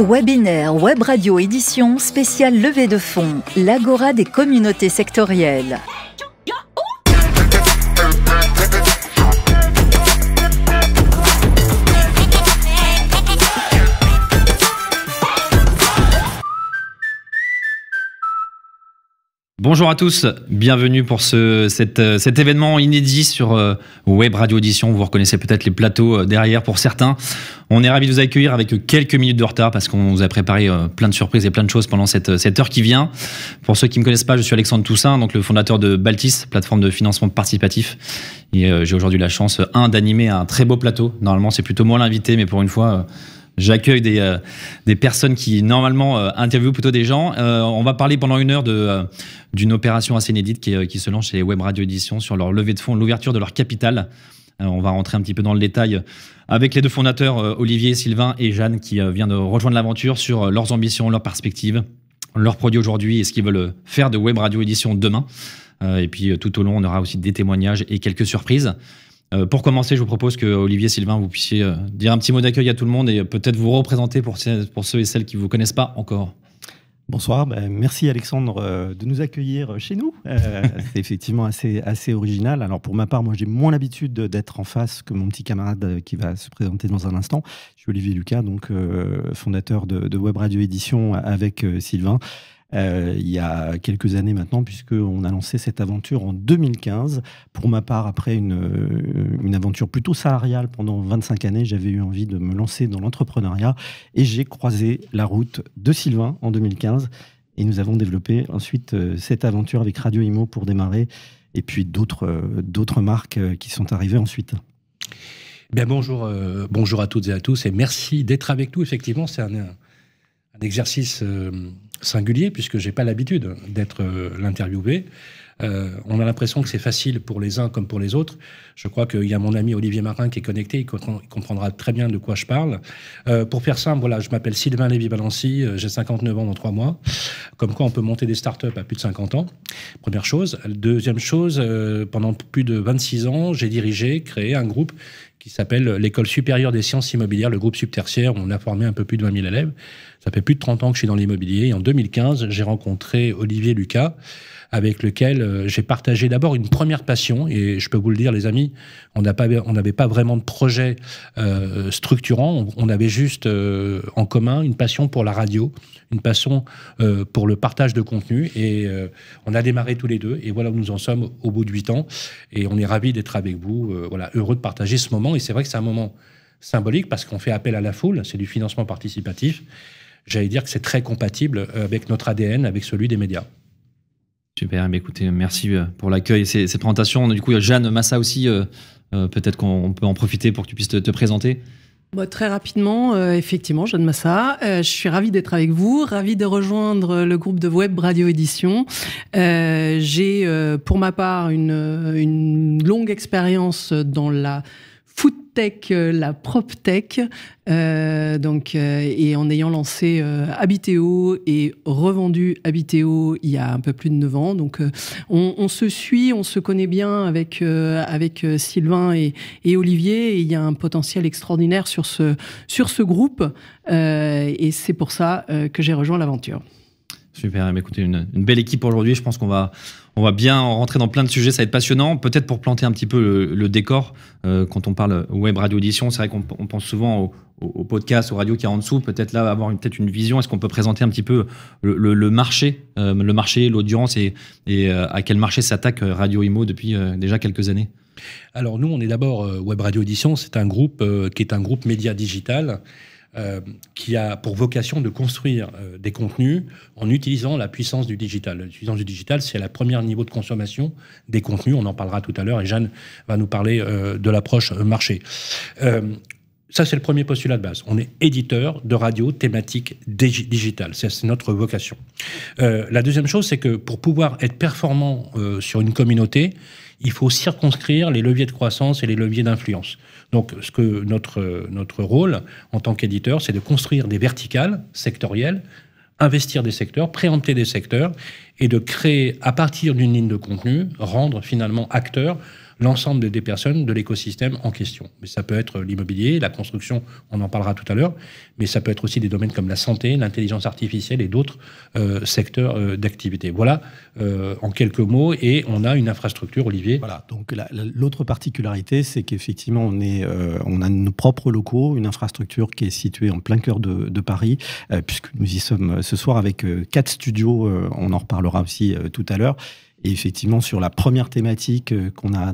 Webinaire Web Radio Édition spéciale levée de fonds, l'Agora des communautés sectorielles. Bonjour à tous, bienvenue pour cet événement inédit sur Web Radio Édition. Vous reconnaissez peut-être les plateaux derrière pour certains. On est ravis de vous accueillir avec quelques minutes de retard parce qu'on vous a préparé plein de surprises et plein de choses pendant cette heure qui vient. Pour ceux qui ne me connaissent pas, je suis Alexandre Toussaint, donc le fondateur de Baltis, plateforme de financement participatif. Et j'ai aujourd'hui la chance, d'animer un très beau plateau. Normalement, c'est plutôt moi l'invité, mais pour une fois... J'accueille des personnes qui, normalement, interviewent plutôt des gens. On va parler pendant une heure d'une opération assez inédite qui se lance chez Web Radio Édition sur leur levée de fonds, l'ouverture de leur capital. On va rentrer un petit peu dans le détail avec les deux fondateurs, Olivier, Sylvain et Jeanne, qui viennent de rejoindre l'aventure sur leurs ambitions, leurs perspectives, leurs produits aujourd'hui et ce qu'ils veulent faire de Web Radio Édition demain. Et puis, tout au long, on aura aussi des témoignages et quelques surprises. Pour commencer, je vous propose que Olivier, Sylvain, vous puissiez dire un petit mot d'accueil à tout le monde et peut-être vous représenter pour ceux et celles qui ne vous connaissent pas encore. Bonsoir, merci Alexandre de nous accueillir chez nous. C'est effectivement assez original. Alors pour ma part, moi j'ai moins l'habitude d'être en face que mon petit camarade qui va se présenter dans un instant. Je suis Olivier Lucas, donc fondateur de Web Radio Édition avec Sylvain. Il y a quelques années maintenant, puisqu'on a lancé cette aventure en 2015. Pour ma part, après une aventure plutôt salariale pendant 25 années, j'avais eu envie de me lancer dans l'entrepreneuriat et j'ai croisé la route de Sylvain en 2015 et nous avons développé ensuite cette aventure avec Radio Imo pour démarrer et puis d'autres marques qui sont arrivées ensuite. Bien, bonjour à toutes et à tous et merci d'être avec nous. Effectivement, c'est un exercice singulier puisque j'ai pas l'habitude d'être l'interviewé. On a l'impression que c'est facile pour les uns comme pour les autres. Je crois qu'il y a mon ami Olivier Marin qui est connecté, il comprendra très bien de quoi je parle. Pour faire simple, voilà, je m'appelle Sylvain Lévy-Valency, j'ai 59 ans dans 3 mois. Comme quoi on peut monter des startups à plus de 50 ans. Première chose. Deuxième chose, pendant plus de 26 ans, j'ai créé un groupe qui s'appelle l'École supérieure des sciences immobilières, le groupe subtertiaire. On a formé un peu plus de 20 000 élèves. Ça fait plus de 30 ans que je suis dans l'immobilier. Et en 2015, j'ai rencontré Olivier Lucas, avec lequel j'ai partagé d'abord une première passion. Et je peux vous le dire, les amis, on n'avait pas vraiment de projet structurant. On avait juste en commun une passion pour la radio, une passion pour le partage de contenu. Et on a démarré tous les deux. Et voilà où nous en sommes au bout de 8 ans. Et on est ravis d'être avec vous, voilà, heureux de partager ce moment. Et c'est vrai que c'est un moment symbolique parce qu'on fait appel à la foule. C'est du financement participatif. J'allais dire que c'est très compatible avec notre ADN, avec celui des médias. Super, mais écoutez, merci pour l'accueil et cette présentation. Du coup, Jeanne Massa aussi, peut-être qu'on peut en profiter pour que tu puisses te présenter. Très rapidement, effectivement, Jeanne Massa, je suis ravie d'être avec vous, ravie de rejoindre le groupe de Web Radio Édition. J'ai pour ma part une longue expérience dans la food tech, la prop tech, et en ayant lancé Habiteo et revendu Habiteo il y a un peu plus de 9 ans. Donc on se suit, on se connaît bien avec Sylvain et Olivier, et il y a un potentiel extraordinaire sur ce groupe, et c'est pour ça que j'ai rejoint l'aventure. Super, écoutez, une belle équipe aujourd'hui. Je pense qu'on va bien rentrer dans plein de sujets, ça va être passionnant. Peut-être pour planter un petit peu le décor, quand on parle Web Radio Édition, c'est vrai qu'on pense souvent au podcast, aux radios qui est en dessous. Peut-être là, avoir peut-être une vision. Est-ce qu'on peut présenter un petit peu le marché, l'audience et à quel marché s'attaque Radio Imo depuis déjà quelques années? Alors nous, on est d'abord Web Radio Édition, c'est un groupe qui est un groupe média digital, qui a pour vocation de construire des contenus en utilisant la puissance du digital. La puissance du digital, c'est le premier niveau de consommation des contenus. On en parlera tout à l'heure et Jeanne va nous parler de l'approche marché. Ça, c'est le premier postulat de base. On est éditeur de radio thématique digitale. C'est notre vocation. La deuxième chose, c'est que pour pouvoir être performant sur une communauté, il faut circonscrire les leviers de croissance et les leviers d'influence. Donc, notre rôle en tant qu'éditeur, c'est de construire des verticales sectorielles, investir des secteurs, préempter des secteurs et de créer, à partir d'une ligne de contenu, rendre finalement acteur l'ensemble des personnes de l'écosystème en question. Mais ça peut être l'immobilier, la construction, on en parlera tout à l'heure, mais ça peut être aussi des domaines comme la santé, l'intelligence artificielle et d'autres secteurs d'activité. Voilà, en quelques mots, et on a une infrastructure, Olivier. Voilà, donc l'autre particularité, c'est qu'effectivement, on a nos propres locaux, une infrastructure qui est située en plein cœur de Paris, puisque nous y sommes ce soir avec 4 studios, on en reparlera aussi tout à l'heure. Et effectivement, sur la première thématique qu'on a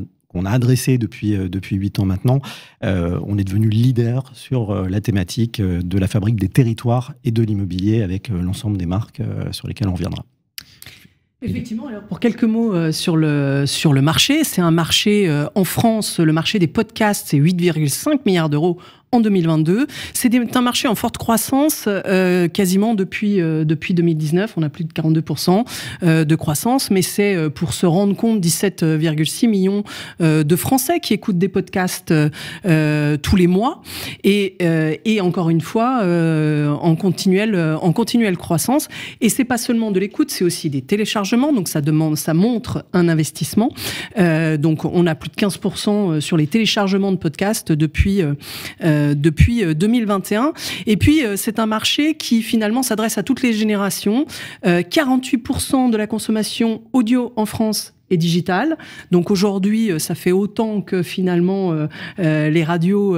adressée depuis 8 ans maintenant, on est devenu leader sur la thématique de la fabrique des territoires et de l'immobilier avec l'ensemble des marques sur lesquelles on reviendra. Effectivement, alors pour quelques mots sur le marché, c'est un marché en France, le marché des podcasts, c'est 8,5 milliards d'euros en 2022. C'est un marché en forte croissance quasiment depuis 2019. On a plus de 42% de croissance, mais c'est pour se rendre compte 17,6 millions de Français qui écoutent des podcasts tous les mois et encore une fois en continuelle croissance. Et c'est pas seulement de l'écoute, c'est aussi des téléchargements. Donc ça montre un investissement. Donc on a plus de 15% sur les téléchargements de podcasts depuis 2021. Et puis, c'est un marché qui, finalement, s'adresse à toutes les générations. 48% de la consommation audio en France est digitale. Donc, aujourd'hui, ça fait autant que, finalement, les radios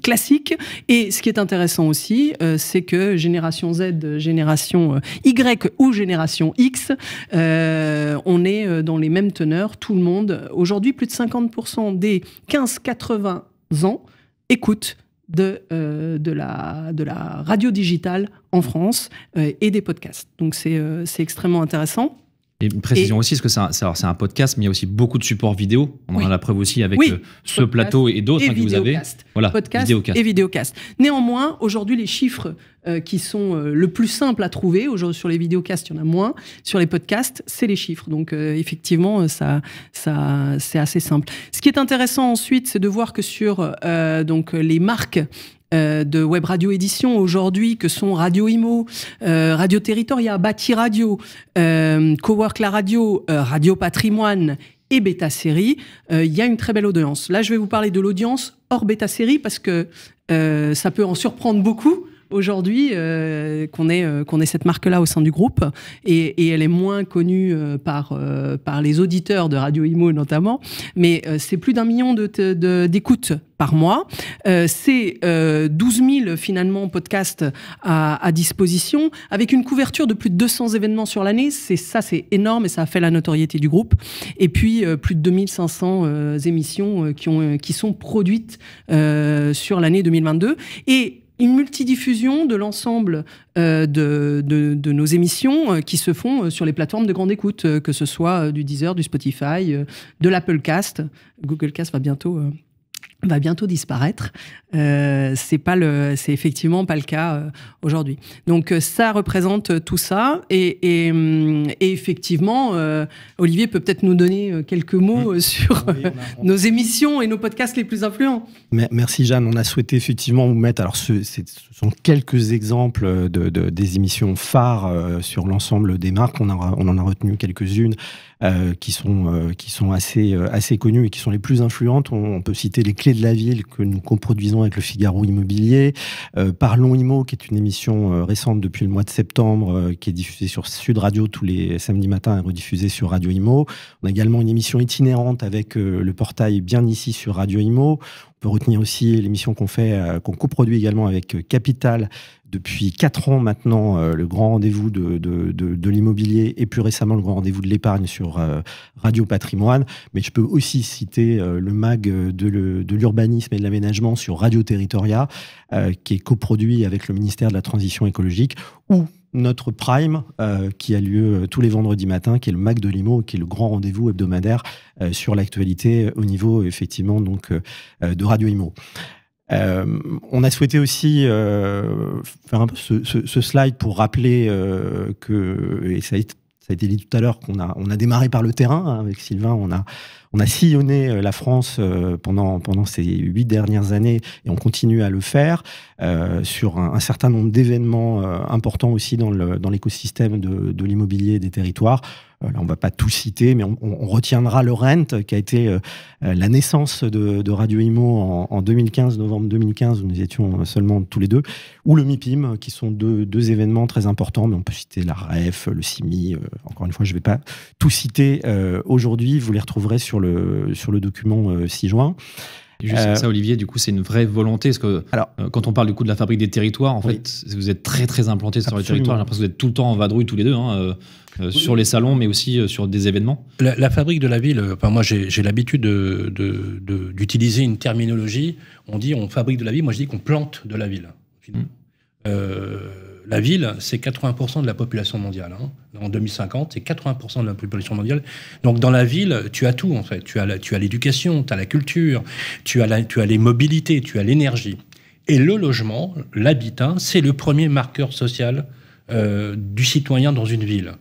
classiques. Et ce qui est intéressant aussi, c'est que génération Z, génération Y ou génération X, on est dans les mêmes teneurs, tout le monde. Aujourd'hui, plus de 50% des 15-80 ans écoute de la radio digitale en France et des podcasts. Donc c'est extrêmement intéressant. Et une précision aussi, parce que c'est un podcast, mais il y a aussi beaucoup de supports vidéo. On en a la preuve aussi avec ce plateau et d'autres que vous avez. Voilà, podcast et vidéocast. Néanmoins, aujourd'hui, les chiffres qui sont le plus simples à trouver, aujourd'hui sur les vidéocasts, il y en a moins. Sur les podcasts, c'est les chiffres. Donc, effectivement, ça c'est assez simple. Ce qui est intéressant ensuite, c'est de voir que sur donc, les marques de web radio édition aujourd'hui, que sont Radio Imo, Radio Territoria, Bâti Radio, Cowork la radio, Radio Patrimoine et Beta Série, il y a une très belle audience. Là, je vais vous parler de l'audience hors Beta Série parce que ça peut en surprendre beaucoup aujourd'hui qu'on ait cette marque-là au sein du groupe et elle est moins connue par les auditeurs de Radio Imo notamment, mais c'est plus d'1 million d'écoutes par mois. C'est 12 000 finalement podcasts à disposition avec une couverture de plus de 200 événements sur l'année. C'est énorme et ça a fait la notoriété du groupe. Et puis plus de 2500 émissions qui sont produites sur l'année 2022 et une multidiffusion de l'ensemble de nos émissions qui se font sur les plateformes de grande écoute, que ce soit du Deezer, du Spotify, de l'Applecast. Googlecast va bientôt disparaître. C'est effectivement pas le cas aujourd'hui. Donc ça représente tout ça et effectivement Olivier peut peut-être nous donner quelques mots sur nos émissions et nos podcasts les plus influents. Merci Jeanne, on a souhaité effectivement vous mettre, alors ce sont quelques exemples des émissions phares sur l'ensemble des marques, on en a retenu quelques-unes qui sont assez connues et qui sont les plus influentes. On peut citer Les Clés de la Ville que nous coproduisons avec le Figaro Immobilier, Parlons Immo qui est une émission récente depuis le mois de septembre qui est diffusée sur Sud Radio tous les samedis matins et rediffusée sur Radio Immo. On a également une émission itinérante avec le portail Bien Ici sur Radio Immo. On peut retenir aussi l'émission qu'on coproduit également avec Capital depuis 4 ans maintenant, le grand rendez-vous de l'immobilier et plus récemment le grand rendez-vous de l'épargne sur Radio Patrimoine. Mais je peux aussi citer le MAG de l'urbanisme et de l'aménagement sur Radio Territoria, qui est coproduit avec le ministère de la Transition écologique, ou notre Prime, qui a lieu tous les vendredis matins, qui est le MAG de l'IMO, qui est le grand rendez-vous hebdomadaire sur l'actualité au niveau, effectivement, donc, de Radio IMO. On a souhaité aussi faire un peu ce slide pour rappeler que, et ça a été dit tout à l'heure, qu'on a démarré par le terrain, hein, avec Sylvain, on a sillonné la France pendant ces 8 dernières années et on continue à le faire sur un certain nombre d'événements importants aussi dans l'écosystème de l'immobilier et des territoires. Là, on ne va pas tout citer, mais on retiendra le Rent, qui a été la naissance de Radio Imo en 2015, novembre 2015, où nous étions seulement tous les deux, ou le MIPIM, qui sont deux événements très importants, mais on peut citer la REF, le CIMI. Encore une fois, je ne vais pas tout citer aujourd'hui. Vous les retrouverez sur le document 6 juin. Juste ça, Olivier, du coup, c'est une vraie volonté. Parce que quand on parle du coup de la fabrique des territoires, en fait, vous êtes très, très implantés sur les territoires. J'ai l'impression que vous êtes tout le temps en vadrouille tous les deux, sur les salons, mais aussi sur des événements. La fabrique de la ville, moi, j'ai l'habitude d'utiliser une terminologie. On dit on fabrique de la ville, moi, je dis qu'on plante de la ville. La ville, c'est 80% de la population mondiale. En 2050, c'est 80% de la population mondiale. Donc, dans la ville, tu as tout, en fait. Tu as l'éducation, tu as la culture, tu as les mobilités, tu as l'énergie. Et le logement, l'habitat, c'est le premier marqueur social du citoyen dans une ville.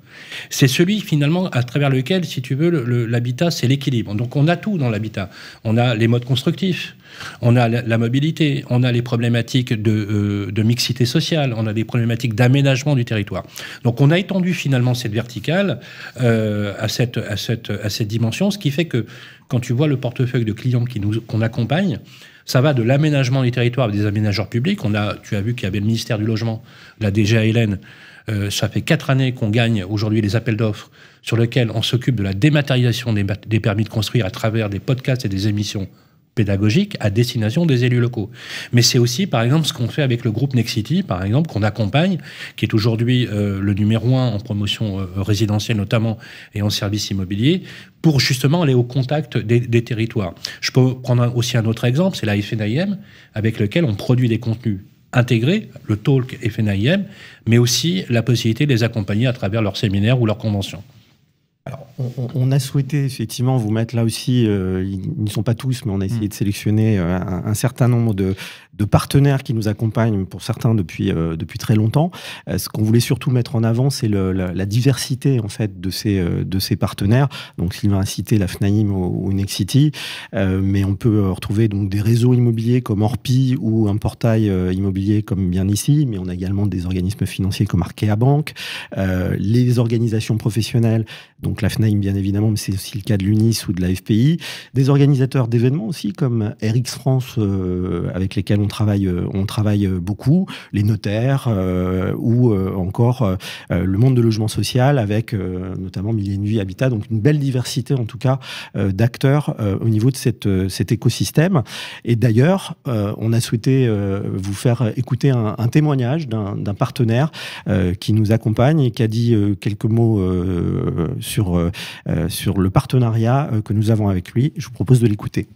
C'est celui, finalement, à travers lequel, si tu veux, l'habitat, c'est l'équilibre. Donc, on a tout dans l'habitat. On a les modes constructifs, on a la mobilité, on a les problématiques de mixité sociale, on a des problématiques d'aménagement du territoire. Donc, on a étendu, finalement, cette verticale à cette dimension, ce qui fait que, quand tu vois le portefeuille de clients qu'on accompagne, ça va de l'aménagement du territoire avec des aménageurs publics. Tu as vu qu'il y avait le ministère du Logement, la DGA Hélène. Ça fait 4 années qu'on gagne aujourd'hui les appels d'offres sur lesquels on s'occupe de la dématérialisation des permis de construire à travers des podcasts et des émissions pédagogiques à destination des élus locaux. Mais c'est aussi, par exemple, ce qu'on fait avec le groupe Nexity, par exemple, qu'on accompagne, qui est aujourd'hui le numéro 1 en promotion résidentielle notamment et en service immobilier, pour justement aller au contact des territoires. Je peux prendre aussi un autre exemple, c'est la FNAIM, avec lequel on produit des contenus intégrés, le talk FNAIM, mais aussi la possibilité de les accompagner à travers leurs séminaires ou leurs conventions. Alors, on a souhaité effectivement vous mettre là aussi, ils ne sont pas tous, mais on a essayé de sélectionner un certain nombre de partenaires qui nous accompagnent, pour certains depuis très longtemps. Ce qu'on voulait surtout mettre en avant, c'est la diversité en fait de ces partenaires. Donc Sylvain a cité la FNAIM ou Nexity, mais on peut retrouver donc des réseaux immobiliers comme Orpi ou un portail immobilier comme Bien Ici, mais on a également des organismes financiers comme Arkea Bank, les organisations professionnelles, donc la FNAIM bien évidemment, mais c'est aussi le cas de l'UNIS ou de la FPI, des organisateurs d'événements aussi comme RX France, avec lesquels on travaille beaucoup, les notaires ou encore le monde de logement social avec notamment Mille et une Vies Habitat, donc une belle diversité en tout cas d'acteurs au niveau de cet écosystème. Et d'ailleurs, on a souhaité vous faire écouter un témoignage d'un partenaire qui nous accompagne et qui a dit quelques mots sur le partenariat que nous avons avec lui. Je vous propose de l'écouter.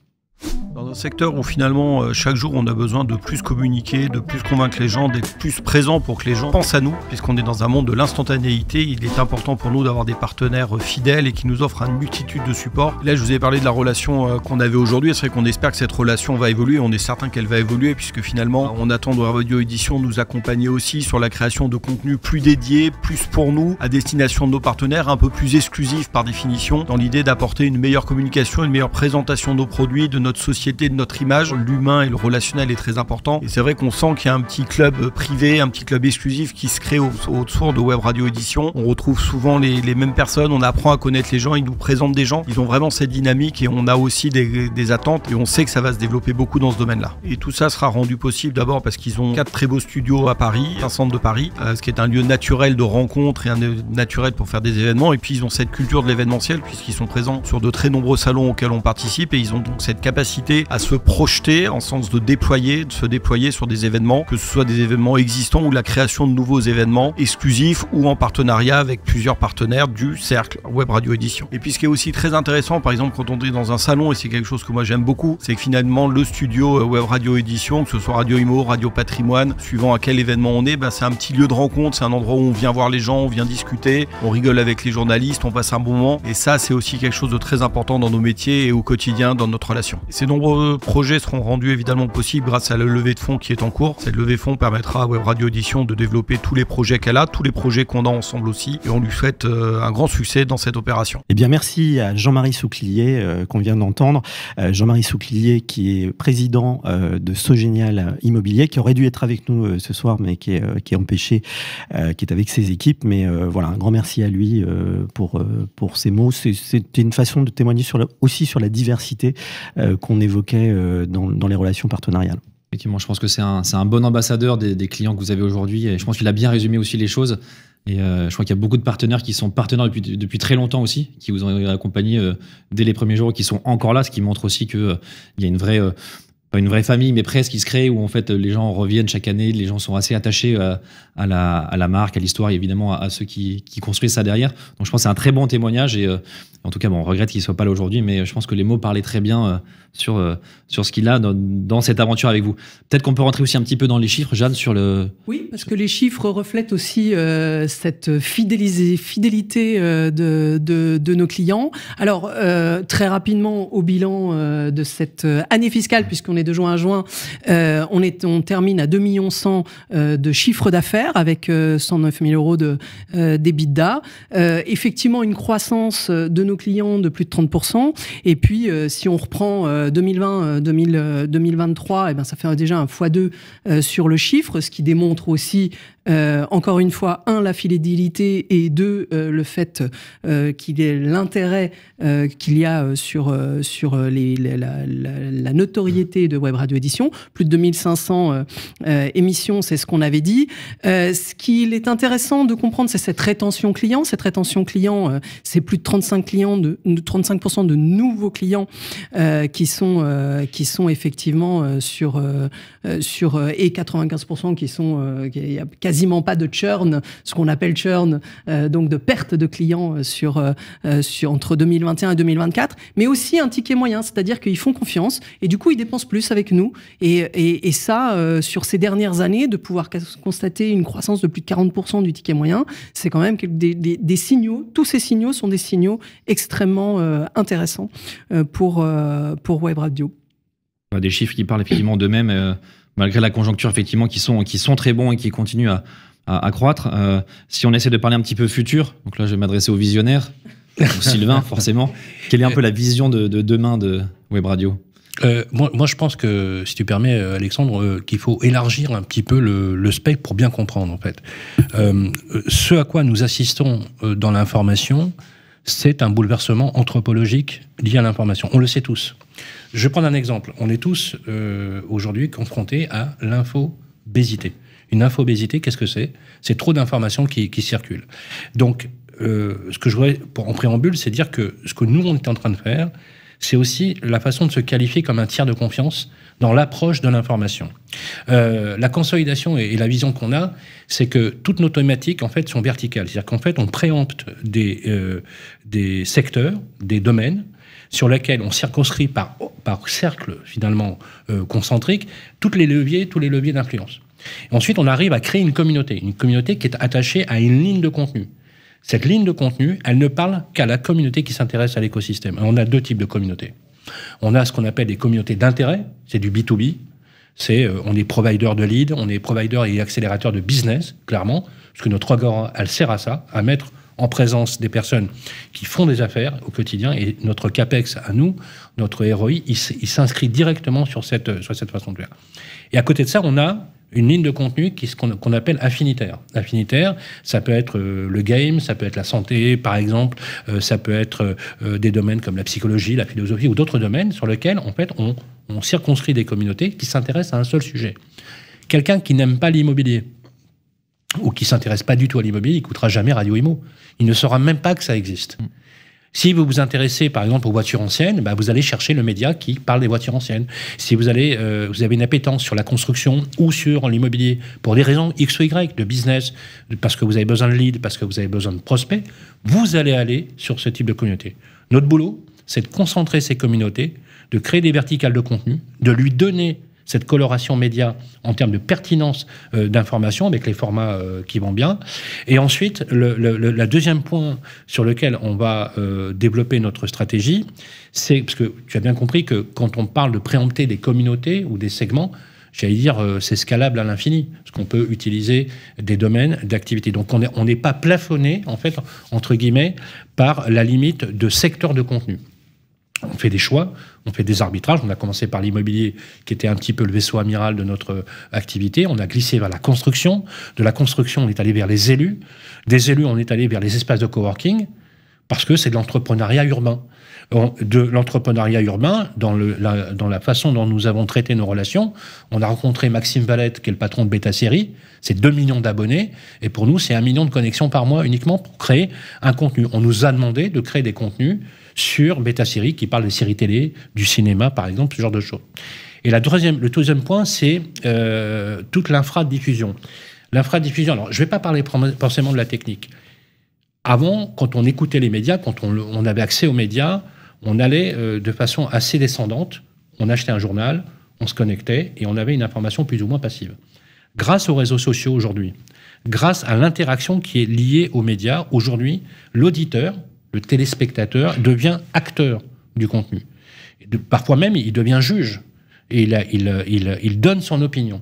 Dans un secteur où finalement chaque jour on a besoin de plus communiquer, de plus convaincre les gens, d'être plus présent pour que les gens pensent à nous, puisqu'on est dans un monde de l'instantanéité, il est important pour nous d'avoir des partenaires fidèles et qui nous offrent une multitude de supports. Là je vous ai parlé de la relation qu'on avait aujourd'hui, c'est vrai qu'on espère que cette relation va évoluer, on est certain qu'elle va évoluer puisque finalement on attend de Radio Édition nous accompagner aussi sur la création de contenus plus dédiés, plus pour nous, à destination de nos partenaires, un peu plus exclusifs par définition, dans l'idée d'apporter une meilleure communication, une meilleure présentation de nos produits, de notre société, de notre image. L'humain et le relationnel est très important. Et c'est vrai qu'on sent qu'il y a un petit club privé, un petit club exclusif qui se crée autour de Web Radio Édition. On retrouve souvent les mêmes personnes, on apprend à connaître les gens, ils nous présentent des gens. Ils ont vraiment cette dynamique et on a aussi des attentes et on sait que ça va se développer beaucoup dans ce domaine-là. Et tout ça sera rendu possible d'abord parce qu'ils ont 4 très beaux studios à Paris, un centre de Paris, ce qui est un lieu naturel de rencontre et un lieu naturel pour faire des événements. Et puis ils ont cette culture de l'événementiel puisqu'ils sont présents sur de très nombreux salons auxquels on participe et ils ont donc cette capacité à se projeter en sens de se déployer sur des événements, que ce soit des événements existants ou la création de nouveaux événements exclusifs ou en partenariat avec plusieurs partenaires du cercle Web Radio Édition. Et puis ce qui est aussi très intéressant, par exemple quand on est dans un salon, et c'est quelque chose que moi j'aime beaucoup, c'est que finalement le studio Web Radio Édition, que ce soit Radio Imo, Radio Patrimoine, suivant à quel événement on est, c'est un petit lieu de rencontre, c'est un endroit où on vient voir les gens, on vient discuter, on rigole avec les journalistes, on passe un bon moment. Et ça c'est aussi quelque chose de très important dans nos métiers et au quotidien dans notre relation. Et ces nombreux nos projets seront rendus évidemment possibles grâce à la levée de fonds qui est en cours. Cette levée de fonds permettra à Web Radio Édition de développer tous les projets qu'elle a, tous les projets qu'on a ensemble aussi, et on lui souhaite un grand succès dans cette opération. Eh bien, merci à Jean-Marie Souclier qu'on vient d'entendre. Jean-Marie Souclier qui est président de Sogénial Immobilier, qui aurait dû être avec nous ce soir, mais qui est empêché, qui est avec ses équipes. Mais voilà, un grand merci à lui pour ces mots. C'était une façon de témoigner aussi sur la diversité qu'on évoquait dans les relations partenariales. Effectivement, je pense que c'est un bon ambassadeur des clients que vous avez aujourd'hui, et je pense qu'il a bien résumé aussi les choses. Et je crois qu'il y a beaucoup de partenaires qui sont partenaires depuis très longtemps aussi, qui vous ont accompagné dès les premiers jours et qui sont encore là, ce qui montre aussi qu'il y a une vraie... pas une vraie famille, mais presque, qui se crée, où en fait les gens reviennent chaque année, les gens sont assez attachés à la marque, à l'histoire, et évidemment à ceux qui construisent ça derrière. Donc je pense que c'est un très bon témoignage, et en tout cas, bon, on regrette qu'il ne soit pas là aujourd'hui, mais je pense que les mots parlaient très bien sur ce qu'il a dans cette aventure avec vous. Peut-être qu'on peut rentrer aussi un petit peu dans les chiffres, Jeanne, sur le... Oui, parce que les chiffres reflètent aussi cette fidélité de nos clients. Alors, très rapidement, au bilan de cette année fiscale, puisqu'on est de juin à juin, on termine à 2,1 millions de chiffre d'affaires, avec 109 000 euros d'EBITDA. Effectivement, une croissance de nos clients de plus de 30%. Et puis, si on reprend 2020-2023, eh ben, ça fait déjà un x2 sur le chiffre, ce qui démontre aussi, encore une fois, la fidélité, et deux, le fait qu'il y ait l'intérêt qu'il y a sur la notoriété de Web Radio Édition. Plus de 2500 émissions, c'est ce qu'on avait dit. Ce qu'il est intéressant de comprendre, c'est cette rétention client. Cette rétention client, c'est plus de 35% de nouveaux clients qui sont effectivement sur et 95% qui sont... il y a quasiment pas de churn, ce qu'on appelle churn, donc de perte de clients entre 2021 et 2024, mais aussi un ticket moyen, c'est-à-dire qu'ils font confiance et du coup ils dépensent plus avec nous. Et ça, sur ces dernières années, de pouvoir constater une croissance de plus de 40% du ticket moyen, c'est quand même des signaux. Tous ces signaux sont des signaux extrêmement intéressants pour Web Radio. Des chiffres qui parlent effectivement d'eux-mêmes, malgré la conjoncture, effectivement, qui sont très bons et qui continuent à croître. Si on essaie de parler un petit peu futur, donc là je vais m'adresser aux visionnaires, Sylvain forcément, quelle est un peu la vision de demain de Web Radio ? Moi, je pense que, si tu permets, Alexandre, qu'il faut élargir un petit peu le spectre pour bien comprendre, en fait. Ce à quoi nous assistons dans l'information, c'est un bouleversement anthropologique lié à l'information. On le sait tous. Je vais prendre un exemple. On est tous aujourd'hui confrontés à l'infobésité. Une infobésité, qu'est-ce que c'est ? C'est trop d'informations qui circulent. Donc, ce que je voudrais, en préambule, c'est dire que ce que nous, on est en train de faire, c'est aussi la façon de se qualifier comme un tiers de confiance dans l'approche de l'information. La consolidation et la vision qu'on a, c'est que toutes nos thématiques, en fait, sont verticales. C'est-à-dire qu'en fait, on préempte des secteurs, des domaines, sur lesquels on circonscrit par cercle, finalement, concentrique, tous les leviers d'influence. Ensuite, on arrive à créer une communauté qui est attachée à une ligne de contenu. Cette ligne de contenu, elle ne parle qu'à la communauté qui s'intéresse à l'écosystème. On a deux types de communautés. On a ce qu'on appelle des communautés d'intérêt, c'est du B2B. On est provider de lead, on est provider et accélérateur de business, clairement, parce que notre agora, elle sert à ça, à mettre en présence des personnes qui font des affaires au quotidien, et notre CAPEX à nous, notre ROI, il s'inscrit directement sur cette façon de faire. Et à côté de ça, on a une ligne de contenu qu'on appelle affinitaire. Affinitaire, ça peut être le game, ça peut être la santé, par exemple, ça peut être des domaines comme la psychologie, la philosophie ou d'autres domaines sur lesquels, en fait, on circonscrit des communautés qui s'intéressent à un seul sujet. Quelqu'un qui n'aime pas l'immobilier ou qui ne s'intéresse pas du tout à l'immobilier, il n'écoutera jamais Radio Imo. Il ne saura même pas que ça existe. Si vous vous intéressez, par exemple, aux voitures anciennes, bah, vous allez chercher le média qui parle des voitures anciennes. Si vous avez une appétence sur la construction ou sur l'immobilier, pour des raisons X ou Y, de business, parce que vous avez besoin de leads, parce que vous avez besoin de prospects, vous allez aller sur ce type de communauté. Notre boulot, c'est de concentrer ces communautés, de créer des verticales de contenu, de lui donner cette coloration média en termes de pertinence d'information avec les formats qui vont bien. Et ensuite, la deuxième point sur lequel on va développer notre stratégie, c'est, parce que tu as bien compris que quand on parle de préempter des communautés ou des segments, j'allais dire, c'est scalable à l'infini, parce qu'on peut utiliser des domaines d'activité. Donc on n'est pas plafonné, en fait, entre guillemets, par la limite de secteur de contenu. On fait des choix, on fait des arbitrages. On a commencé par l'immobilier, qui était un petit peu le vaisseau amiral de notre activité. On a glissé vers la construction. De la construction, on est allé vers les élus. Des élus, on est allé vers les espaces de coworking, parce que c'est de l'entrepreneuriat urbain. De l'entrepreneuriat urbain, dans la façon dont nous avons traité nos relations, on a rencontré Maxime Valette, qui est le patron de Beta Série. C'est 2 millions d'abonnés. Et pour nous, c'est 1 million de connexions par mois uniquement pour créer un contenu. On nous a demandé de créer des contenus sur Beta Série, qui parle des séries télé, du cinéma, par exemple, ce genre de choses. Et le deuxième point, c'est toute l'infradiffusion. L'infradiffusion, alors je ne vais pas parler forcément de la technique. Avant, quand on écoutait les médias, quand on avait accès aux médias, on allait de façon assez descendante. On achetait un journal, on se connectait et on avait une information plus ou moins passive. Grâce aux réseaux sociaux aujourd'hui, grâce à l'interaction qui est liée aux médias, aujourd'hui, l'auditeur, le téléspectateur devient acteur du contenu. Parfois même, il devient juge et il donne son opinion.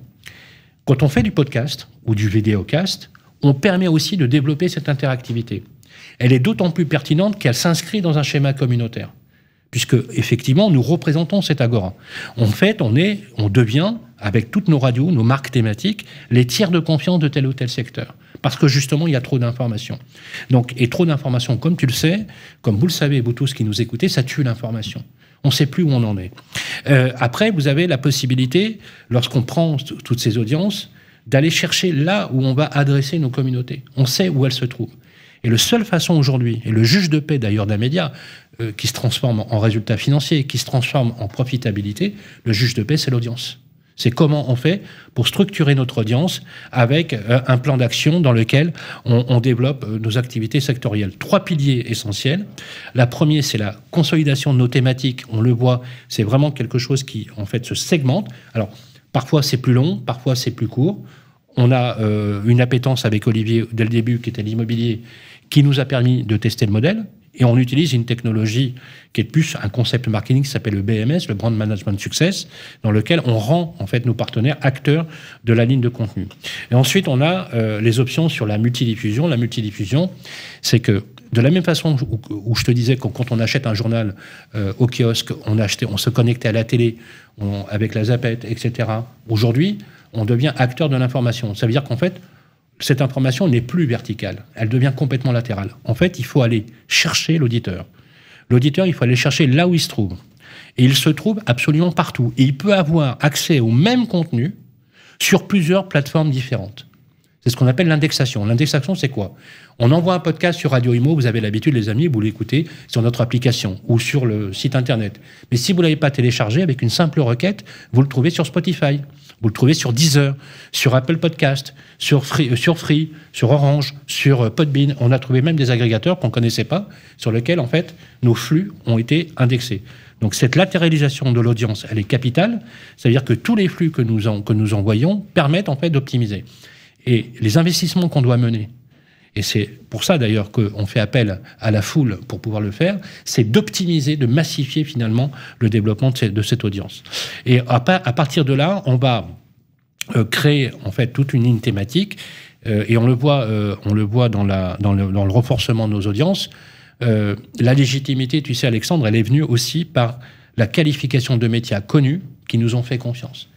Quand on fait du podcast ou du vidéocast, on permet aussi de développer cette interactivité. Elle est d'autant plus pertinente qu'elle s'inscrit dans un schéma communautaire, puisque effectivement, nous représentons cette agora. En fait, on devient, avec toutes nos radios, nos marques thématiques, les tiers de confiance de tel ou tel secteur. Parce que justement, il y a trop d'informations. Donc, et trop d'informations, comme tu le sais, comme vous le savez, vous tous qui nous écoutez, ça tue l'information. On ne sait plus où on en est. Après, vous avez la possibilité, lorsqu'on prend toutes ces audiences, d'aller chercher là où on va adresser nos communautés. On sait où elles se trouvent. Et la seule façon aujourd'hui, et le juge de paix d'ailleurs d'un média, qui se transforme en résultat financier, qui se transforme en profitabilité, le juge de paix, c'est l'audience. C'est comment on fait pour structurer notre audience avec un plan d'action dans lequel on développe nos activités sectorielles. 3 piliers essentiels. La première, c'est la consolidation de nos thématiques. On le voit, c'est vraiment quelque chose qui, en fait, se segmente. Alors, parfois, c'est plus long, parfois, c'est plus court. On a une appétence avec Olivier, dès le début, qui était l'immobilier, qui nous a permis de tester le modèle. Et on utilise une technologie qui est plus un concept marketing qui s'appelle le BMS, le Brand Management Success, dans lequel on rend en fait nos partenaires acteurs de la ligne de contenu. Et ensuite, on a les options sur la multidiffusion. La multidiffusion, c'est que de la même façon où je te disais que quand on achète un journal au kiosque, on se connectait à la télé avec la zapette, etc. Aujourd'hui, on devient acteur de l'information. Ça veut dire qu'en fait, cette information n'est plus verticale, elle devient complètement latérale. En fait, il faut aller chercher l'auditeur. L'auditeur, il faut aller chercher là où il se trouve. Et il se trouve absolument partout. Et il peut avoir accès au même contenu sur plusieurs plateformes différentes. C'est ce qu'on appelle l'indexation. L'indexation, c'est quoi? On envoie un podcast sur Radio Imo, vous avez l'habitude, les amis, vous l'écoutez sur notre application ou sur le site Internet. Mais si vous ne l'avez pas téléchargé, avec une simple requête, vous le trouvez sur Spotify. Vous le trouvez sur Deezer, sur Apple Podcast, sur Free, sur Orange, sur Podbean. On a trouvé même des agrégateurs qu'on ne connaissait pas, sur lesquels, en fait, nos flux ont été indexés. Donc, cette latéralisation de l'audience, elle est capitale. C'est-à-dire que tous les flux que nous envoyons permettent, en fait, d'optimiser. Et les investissements qu'on doit mener, et c'est pour ça, d'ailleurs, qu'on fait appel à la foule pour pouvoir le faire, c'est d'optimiser, de massifier, finalement, le développement de cette audience. Et à partir de là, on va créer, en fait, toute une ligne thématique, et on le voit dans le renforcement de nos audiences. La légitimité, tu sais, Alexandre, elle est venue aussi par la qualification de médias connus qui nous ont fait confiance.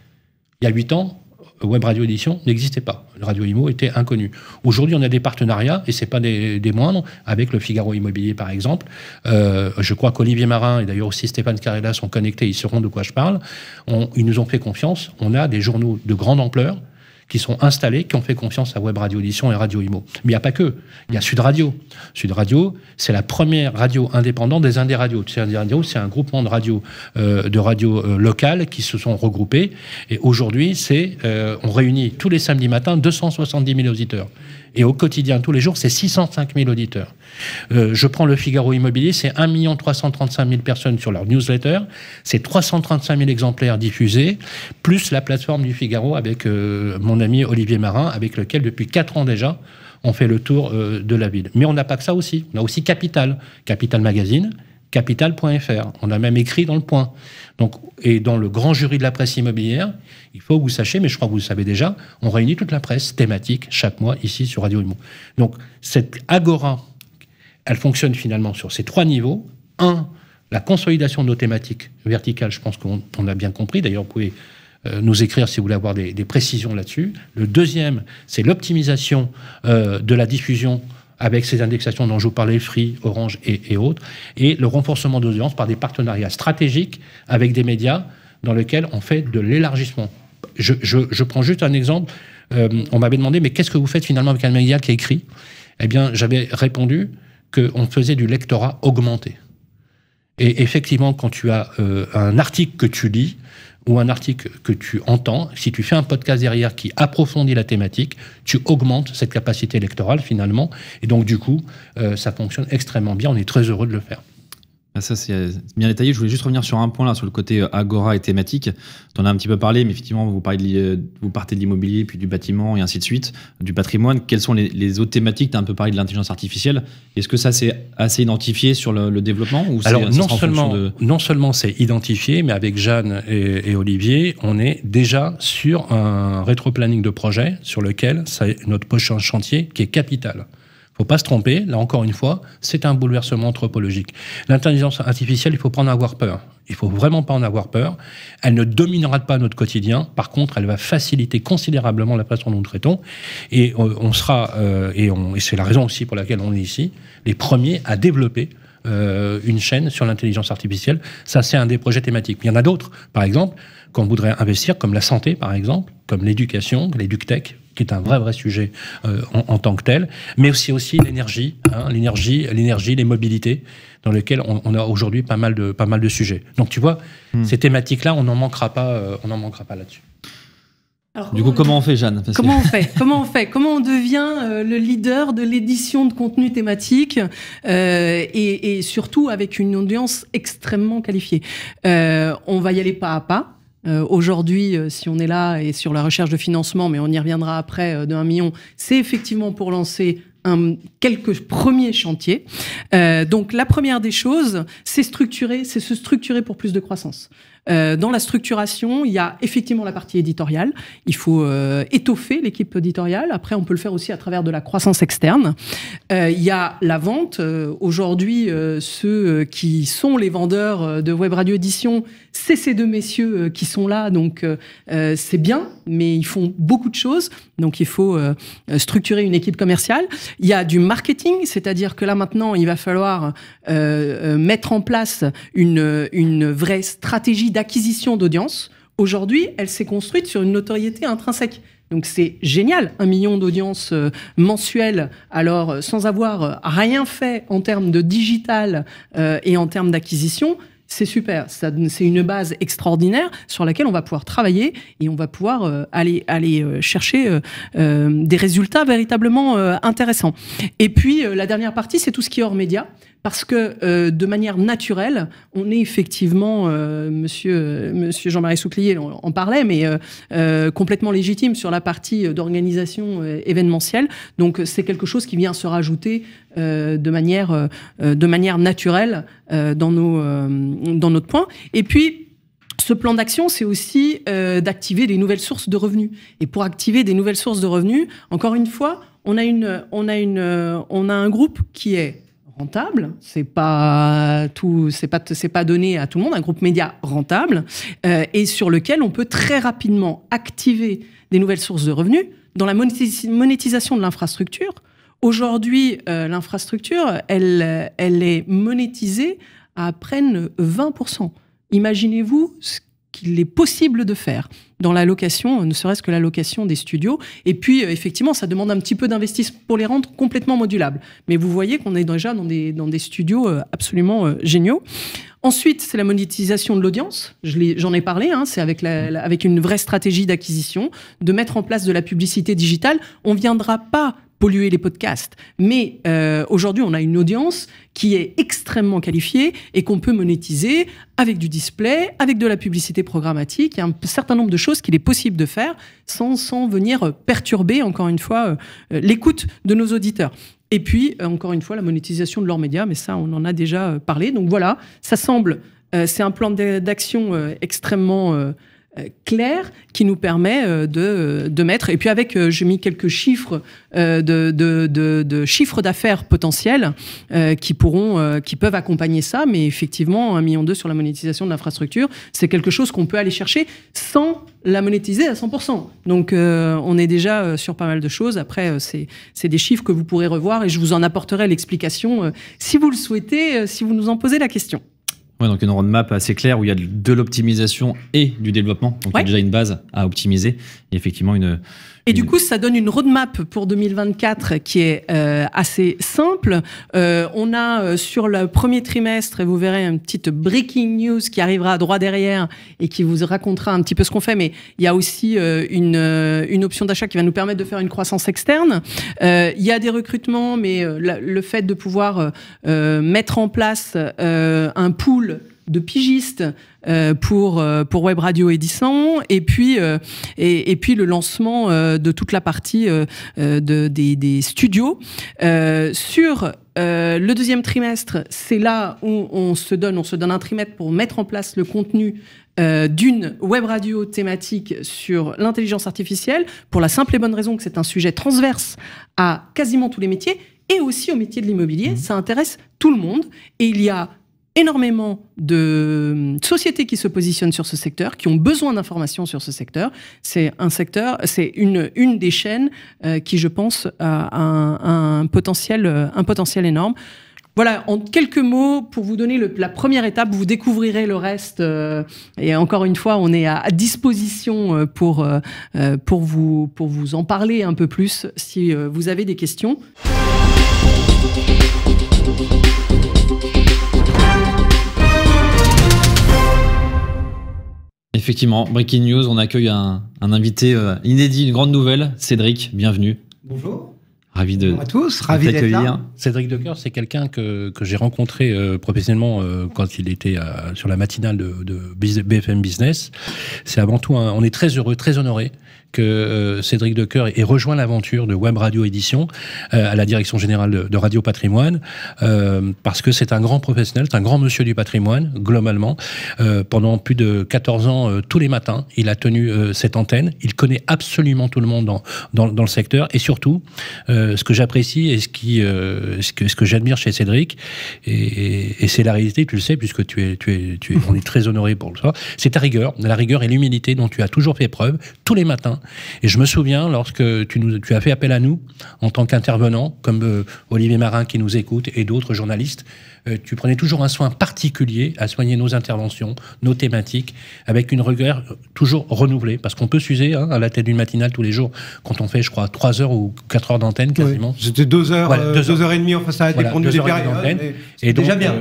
Il y a 8 ans, Web Radio Édition n'existait pas. Le Radio Imo était inconnu. Aujourd'hui, on a des partenariats, et ce n'est pas des moindres, avec le Figaro Immobilier, par exemple. Je crois qu'Olivier Marin, et d'ailleurs aussi Stéphane Carella, sont connectés, ils sauront de quoi je parle. Ils nous ont fait confiance. On a des journaux de grande ampleur qui sont installés, qui ont fait confiance à Web Radio Édition et Radio Imo. Mais il n'y a pas que. Il y a Sud Radio. Sud Radio, c'est la première radio indépendante des Indés Radio. Indés Radio, c'est un groupement de radios locales qui se sont regroupées. Et aujourd'hui, on réunit tous les samedis matins 270 000 auditeurs. Et au quotidien, tous les jours, c'est 605 000 auditeurs. Je prends le Figaro Immobilier, c'est 1 335 000 personnes sur leur newsletter, c'est 335 000 exemplaires diffusés, plus la plateforme du Figaro avec mon ami Olivier Marin, avec lequel, depuis 4 ans déjà, on fait le tour de la ville. Mais on n'a pas que ça aussi. On a aussi Capital, Capital Magazine, capital.fr. On a même écrit dans Le Point. Donc, et dans le grand jury de la presse immobilière, il faut que vous sachiez, mais je crois que vous le savez déjà, on réunit toute la presse thématique chaque mois ici sur Radio Imo. Donc, cette agora, elle fonctionne finalement sur ces 3 niveaux. 1, la consolidation de nos thématiques verticales, je pense qu'on a bien compris. D'ailleurs, vous pouvez nous écrire si vous voulez avoir des précisions là-dessus. Le deuxième, c'est l'optimisation de la diffusion avec ces indexations dont je vous parlais, Free, Orange et autres, et le renforcement d'audience par des partenariats stratégiques avec des médias dans lesquels on fait de l'élargissement. Je prends juste un exemple. On m'avait demandé, mais qu'est-ce que vous faites finalement avec un média qui est écrit ? Eh bien, j'avais répondu qu'on faisait du lectorat augmenté. Et effectivement, quand tu as un article que tu lis, ou un article que tu entends, si tu fais un podcast derrière qui approfondit la thématique, tu augmentes cette capacité électorale finalement. Et donc du coup, ça fonctionne extrêmement bien. On est très heureux de le faire. Ça, c'est bien détaillé. Je voulais juste revenir sur un point, là, sur le côté agora et thématique. Tu en as un petit peu parlé, mais effectivement, vous partez de l'immobilier, puis du bâtiment, et ainsi de suite, du patrimoine. Quelles sont les autres thématiques ? Tu as un peu parlé de l'intelligence artificielle. Est-ce que ça, c'est assez identifié sur le développement ou Alors, non seulement c'est identifié, mais avec Jeanne et Olivier, on est déjà sur un rétro-planning de projet sur lequel c'est notre prochain chantier qui est capital. Il ne faut pas se tromper, là encore une fois, c'est un bouleversement anthropologique. L'intelligence artificielle, il ne faut pas en avoir peur. Il ne faut vraiment pas en avoir peur. Elle ne dominera pas notre quotidien. Par contre, elle va faciliter considérablement la façon dont nous traitons. Et on sera, et c'est la raison aussi pour laquelle on est ici, les premiers à développer une chaîne sur l'intelligence artificielle. Ça, c'est un des projets thématiques. Il y en a d'autres, par exemple, qu'on voudrait investir, comme la santé, par exemple, comme l'éducation, l'EducTech, qui est un vrai sujet en tant que tel, mais aussi l'énergie, l'énergie, les mobilités, dans lesquelles on a aujourd'hui pas mal de sujets. Donc tu vois, ces thématiques-là, on n'en manquera pas là-dessus. Alors, du coup, comment on fait, Jeanne ? Comment on fait ? Comment on devient le leader de l'édition de contenu thématique et surtout avec une audience extrêmement qualifiée ? On va y aller pas à pas. Aujourd'hui, si on est là et sur la recherche de financement, mais on y reviendra après, de 1 million, c'est effectivement pour lancer quelques premiers chantiers. Donc la première des choses, c'est se structurer pour plus de croissance. Dans la structuration, il y a effectivement la partie éditoriale. Il faut étoffer l'équipe éditoriale. Après, on peut le faire aussi à travers de la croissance externe. Il y a la vente. Aujourd'hui, ceux qui sont les vendeurs de Web Radio Édition, c'est ces 2 messieurs qui sont là. Donc, c'est bien, mais ils font beaucoup de choses. Donc, il faut structurer une équipe commerciale. Il y a du marketing, c'est-à-dire que là, maintenant, il va falloir mettre en place une vraie stratégie d'acquisition d'audience. Aujourd'hui, elle s'est construite sur une notoriété intrinsèque. Donc c'est génial, 1 million d'audience mensuelle, alors sans avoir rien fait en termes de digital et en termes d'acquisition, c'est super. C'est une base extraordinaire sur laquelle on va pouvoir travailler et on va pouvoir aller chercher des résultats véritablement intéressants. Et puis la dernière partie, c'est tout ce qui est hors média. Parce que de manière naturelle, on est effectivement, monsieur Jean-Marie Souclier en parlait, mais complètement légitime sur la partie d'organisation événementielle. Donc c'est quelque chose qui vient se rajouter de manière naturelle dans notre point. Et puis ce plan d'action, c'est aussi d'activer des nouvelles sources de revenus. Et pour activer des nouvelles sources de revenus, encore une fois, on a un groupe qui est rentable, c'est pas donné à tout le monde, un groupe média rentable et sur lequel on peut très rapidement activer des nouvelles sources de revenus dans la monétisation de l'infrastructure. Aujourd'hui, l'infrastructure, elle est monétisée à peine 20%. Imaginez-vous qu'il est possible de faire dans la location, ne serait-ce que la location des studios. Et puis, effectivement, ça demande un petit peu d'investissement pour les rendre complètement modulables. Mais vous voyez qu'on est déjà dans des studios absolument géniaux. Ensuite, c'est la monétisation de l'audience. J'en ai parlé, hein, c'est avec une vraie stratégie d'acquisition, de mettre en place de la publicité digitale. On ne viendra pas polluer les podcasts. Mais aujourd'hui, on a une audience qui est extrêmement qualifiée et qu'on peut monétiser avec du display, avec de la publicité programmatique. Il y a un certain nombre de choses qu'il est possible de faire sans venir perturber, encore une fois, l'écoute de nos auditeurs. Et puis, encore une fois, la monétisation de leurs médias, mais ça, on en a déjà parlé. Donc voilà, ça semble, c'est un plan d'action extrêmement clair qui nous permet de mettre. Et puis avec, j'ai mis quelques chiffres de chiffres d'affaires potentiels qui peuvent accompagner ça. Mais effectivement, 1,2 million sur la monétisation de l'infrastructure, c'est quelque chose qu'on peut aller chercher sans la monétiser à 100%. Donc, on est déjà sur pas mal de choses. Après, c'est des chiffres que vous pourrez revoir et je vous en apporterai l'explication si vous le souhaitez, si vous nous en posez la question. Ouais, donc une roadmap assez claire où il y a de l'optimisation et du développement. Donc il y a déjà une base à optimiser. Et effectivement, Et du coup, ça donne une roadmap pour 2024 qui est assez simple. On a sur le premier trimestre, et vous verrez une petite breaking news qui arrivera droit derrière et qui vous racontera un petit peu ce qu'on fait. Mais il y a aussi une option d'achat qui va nous permettre de faire une croissance externe. Il y a des recrutements, mais le fait de pouvoir mettre en place un pool de pigistes pour Web Radio Edison et puis le lancement de toute la partie des studios sur le deuxième trimestre. C'est là où on se donne un trimestre pour mettre en place le contenu d'une web radio thématique sur l'intelligence artificielle, pour la simple et bonne raison que c'est un sujet transverse à quasiment tous les métiers et aussi au métier de l'immobilier. Ça intéresse tout le monde et il y a énormément de sociétés qui se positionnent sur ce secteur, qui ont besoin d'informations sur ce secteur. C'est un secteur, c'est une des chaînes qui, je pense, a un potentiel énorme. Voilà, en quelques mots, pour vous donner la première étape, vous découvrirez le reste. Et encore une fois, on est à disposition pour vous en parler un peu plus si vous avez des questions. Effectivement, breaking news, on accueille un invité inédit, une grande nouvelle. Cédric, bienvenue. Bonjour. Bonjour à tous, ravi d'être là. Cédric Decoeur, c'est quelqu'un que j'ai rencontré professionnellement quand il était sur la matinale de BFM Business. C'est avant tout, on est très heureux, très honoré que Cédric Decoeur ait rejoint l'aventure de Web Radio Édition à la direction générale de Radio Patrimoine, parce que c'est un grand professionnel, c'est un grand monsieur du patrimoine, globalement. Pendant plus de 14 ans, tous les matins, il a tenu cette antenne. Il connaît absolument tout le monde dans le secteur. Et surtout, ce que j'apprécie et ce que j'admire chez Cédric, et c'est la réalité, tu le sais, puisque on est très honoré pour ça, c'est ta rigueur, la rigueur et l'humilité dont tu as toujours fait preuve, tous les matins. Et je me souviens, lorsque tu as fait appel à nous, en tant qu'intervenant, comme Olivier Marin qui nous écoute, et d'autres journalistes, tu prenais toujours un soin particulier à soigner nos interventions, nos thématiques, avec une rigueur toujours renouvelée, parce qu'on peut s'user à la tête d'une matinale tous les jours, quand on fait, je crois, 3 heures ou 4 heures d'antenne, quasiment. Oui, c'était 2 heures, voilà, 2 heures et demie, enfin ça a dépend des périodes, et donc, déjà bien.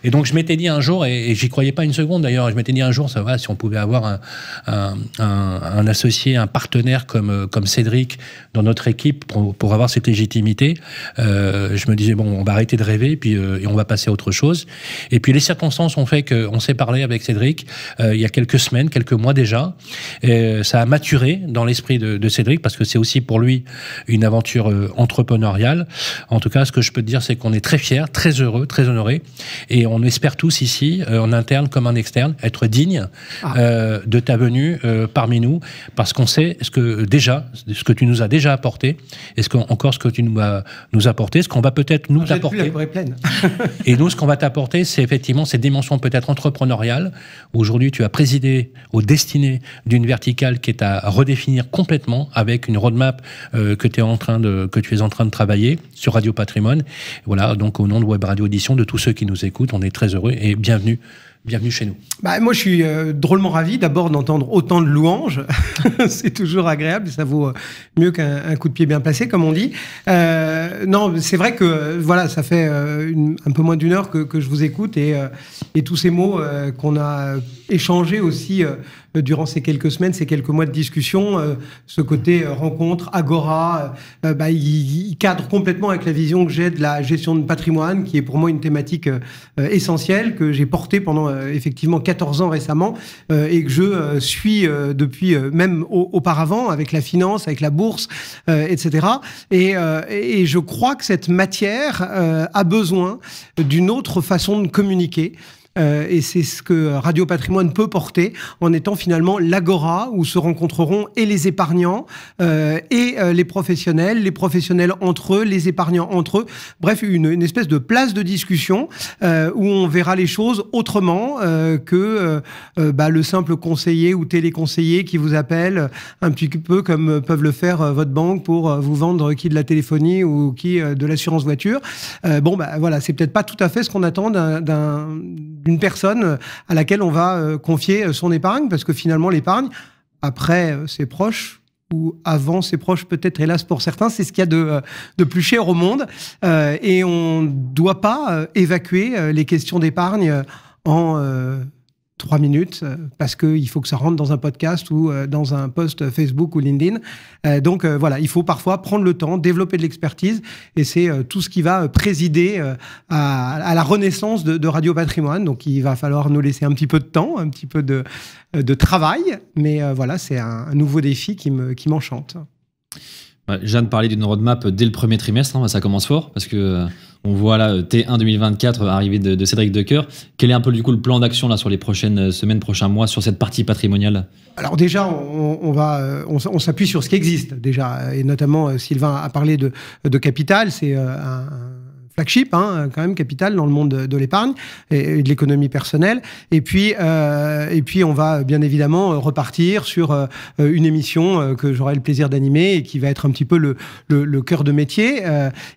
Et donc je m'étais dit un jour, et j'y croyais pas une seconde d'ailleurs, je m'étais dit un jour, ça va, si on pouvait avoir un associé, un partenaire comme Cédric dans notre équipe pour avoir cette légitimité, je me disais, bon, on va arrêter de rêver, et on va passer à autre chose. Et puis les circonstances ont fait qu'on s'est parlé avec Cédric il y a quelques semaines, quelques mois déjà. Ça a maturé dans l'esprit de Cédric, parce que c'est aussi pour lui une aventure entrepreneuriale. En tout cas, ce que je peux te dire, c'est qu'on est très fiers, très heureux, très honorés, et on espère tous ici, en interne comme en externe, être dignes de ta venue parmi nous, parce qu'on sait ce que tu nous as déjà apporté, et encore ce que tu nous as apporté, ce qu'on va peut-être nous apporter. Et nous, ce qu'on va t'apporter, c'est effectivement cette dimension peut-être entrepreneuriale. Aujourd'hui, tu as présidé aux destinées d'une verticale qui est à redéfinir complètement, avec une roadmap que tu es en train de travailler sur Radio Patrimoine. Voilà, donc au nom de Web Radio Édition, de tous ceux qui nous écoutent, on est très heureux et bienvenue bienvenue chez nous. Moi, je suis drôlement ravi d'abord d'entendre autant de louanges. C'est toujours agréable, ça vaut mieux qu'un coup de pied bien placé, comme on dit. Non, c'est vrai que voilà, ça fait un peu moins d'1 heure que je vous écoute et tous ces mots qu'on a échangés aussi durant ces quelques semaines, ces quelques mois de discussion, ce côté rencontre, agora, il cadre complètement avec la vision que j'ai de la gestion de patrimoine, qui est pour moi une thématique essentielle, que j'ai portée pendant effectivement 14 ans récemment, et que je suis depuis même auparavant, avec la finance, avec la bourse, etc. Et je crois que cette matière a besoin d'une autre façon de communiquer. Et c'est ce que Radio Patrimoine peut porter en étant finalement l'agora où se rencontreront et les épargnants et les professionnels entre eux, les épargnants entre eux. Bref, une espèce de place de discussion où on verra les choses autrement que le simple conseiller ou téléconseiller qui vous appelle un petit peu comme peuvent le faire votre banque pour vous vendre qui de la téléphonie ou qui de l'assurance voiture. Voilà, c'est peut-être pas tout à fait ce qu'on attend d'une personne à laquelle on va confier son épargne, parce que finalement l'épargne, après ses proches, ou avant ses proches peut-être, hélas pour certains, c'est ce qu'il y a de plus cher au monde, et on ne doit pas évacuer les questions d'épargne en 3 minutes, parce qu'il faut que ça rentre dans un podcast ou dans un post Facebook ou LinkedIn. Donc voilà, il faut parfois prendre le temps, développer de l'expertise, et c'est tout ce qui va présider à la renaissance de Radio Patrimoine. Donc il va falloir nous laisser un petit peu de temps, un petit peu de travail, mais voilà, c'est un nouveau défi qui m'enchante. Jeanne parlait d'une roadmap dès le premier trimestre, ça commence fort, parce que on voit là T1 2024 arriver de Cédric Decoeur. Quel est un peu du coup le plan d'action là sur les prochaines semaines, prochains mois sur cette partie patrimoniale? Alors déjà, on s'appuie sur ce qui existe déjà, et notamment Sylvain a parlé de Capital, c'est un flagship, quand même, Capital dans le monde de l'épargne et de l'économie personnelle. Et puis on va bien évidemment repartir sur une émission que j'aurai le plaisir d'animer et qui va être un petit peu le cœur de métier.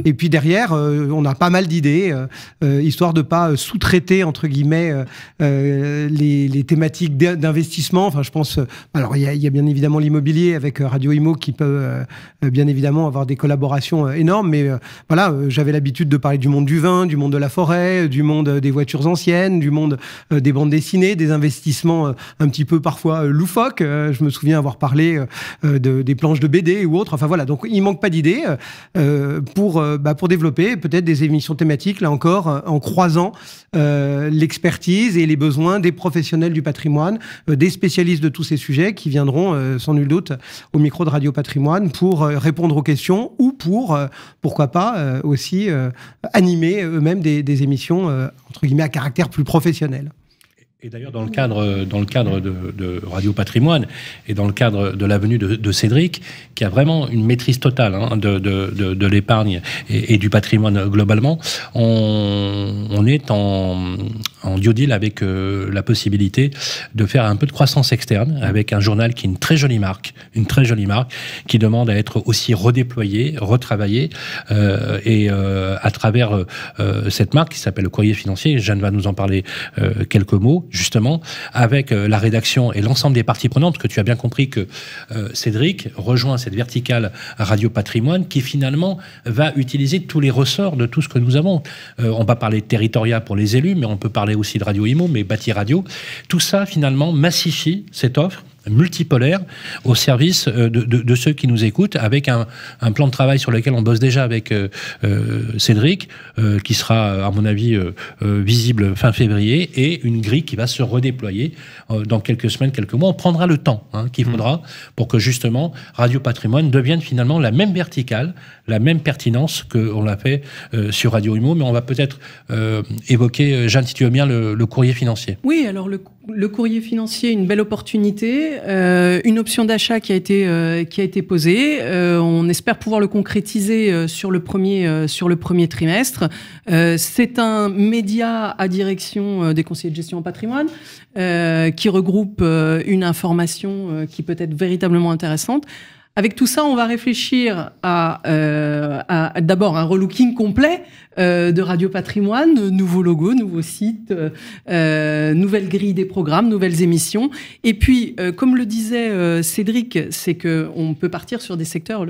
Et puis derrière, on a pas mal d'idées, histoire de pas sous-traiter, entre guillemets, les thématiques d'investissement. Enfin, je pense... alors, il y a bien évidemment l'immobilier avec Radio Imo qui peut bien évidemment avoir des collaborations énormes. Mais voilà, j'avais l'habitude de parler du monde du vin, du monde de la forêt, du monde des voitures anciennes, du monde des bandes dessinées, des investissements un petit peu parfois loufoques. Je me souviens avoir parlé des planches de BD ou autres. Enfin voilà, donc il manque pas d'idées pour développer peut-être des émissions thématiques, là encore, en croisant l'expertise et les besoins des professionnels du patrimoine, des spécialistes de tous ces sujets qui viendront sans nul doute au micro de Radio Patrimoine pour répondre aux questions ou pour, pourquoi pas, aussi animer eux-mêmes des émissions entre guillemets à caractère plus professionnel. Et d'ailleurs, dans le cadre de Radio Patrimoine et dans le cadre de la venue de Cédric, qui a vraiment une maîtrise totale de l'épargne et du patrimoine globalement, on est en duo deal avec la possibilité de faire un peu de croissance externe avec un journal qui est une très jolie marque qui demande à être aussi redéployée, retravaillée, et à travers cette marque qui s'appelle le Courrier Financier, Jeanne va nous en parler quelques mots, justement, avec la rédaction et l'ensemble des parties prenantes, parce que tu as bien compris que Cédric rejoint cette verticale Radio Patrimoine qui finalement va utiliser tous les ressorts de tout ce que nous avons. On va parler de territorial pour les élus, mais on peut parler aussi de Radio Imo, mais Bâti Radio. Tout ça finalement massifie cette offre multipolaire au service de ceux qui nous écoutent, avec un plan de travail sur lequel on bosse déjà avec Cédric, qui sera à mon avis visible fin février, et une grille qui va se redéployer dans quelques semaines, quelques mois. On prendra le temps qu'il faudra pour que justement Radio Patrimoine devienne finalement la même verticale, la même pertinence qu'on l'a fait sur Radio Imo. Mais on va peut-être évoquer, Jeanne, si tu veux bien, le courrier financier. Oui, alors le courrier financier, une belle opportunité, une option d'achat qui a été posée. On espère pouvoir le concrétiser sur le premier trimestre. C'est un média à direction des conseillers de gestion en patrimoine qui regroupe une information qui peut être véritablement intéressante, Avec tout ça, on va réfléchir à d'abord un relooking complet de Radio Patrimoine, nouveau logo, nouveau site, nouvelle grille des programmes, nouvelles émissions. Et puis, comme le disait Cédric, c'est que on peut partir sur des secteurs,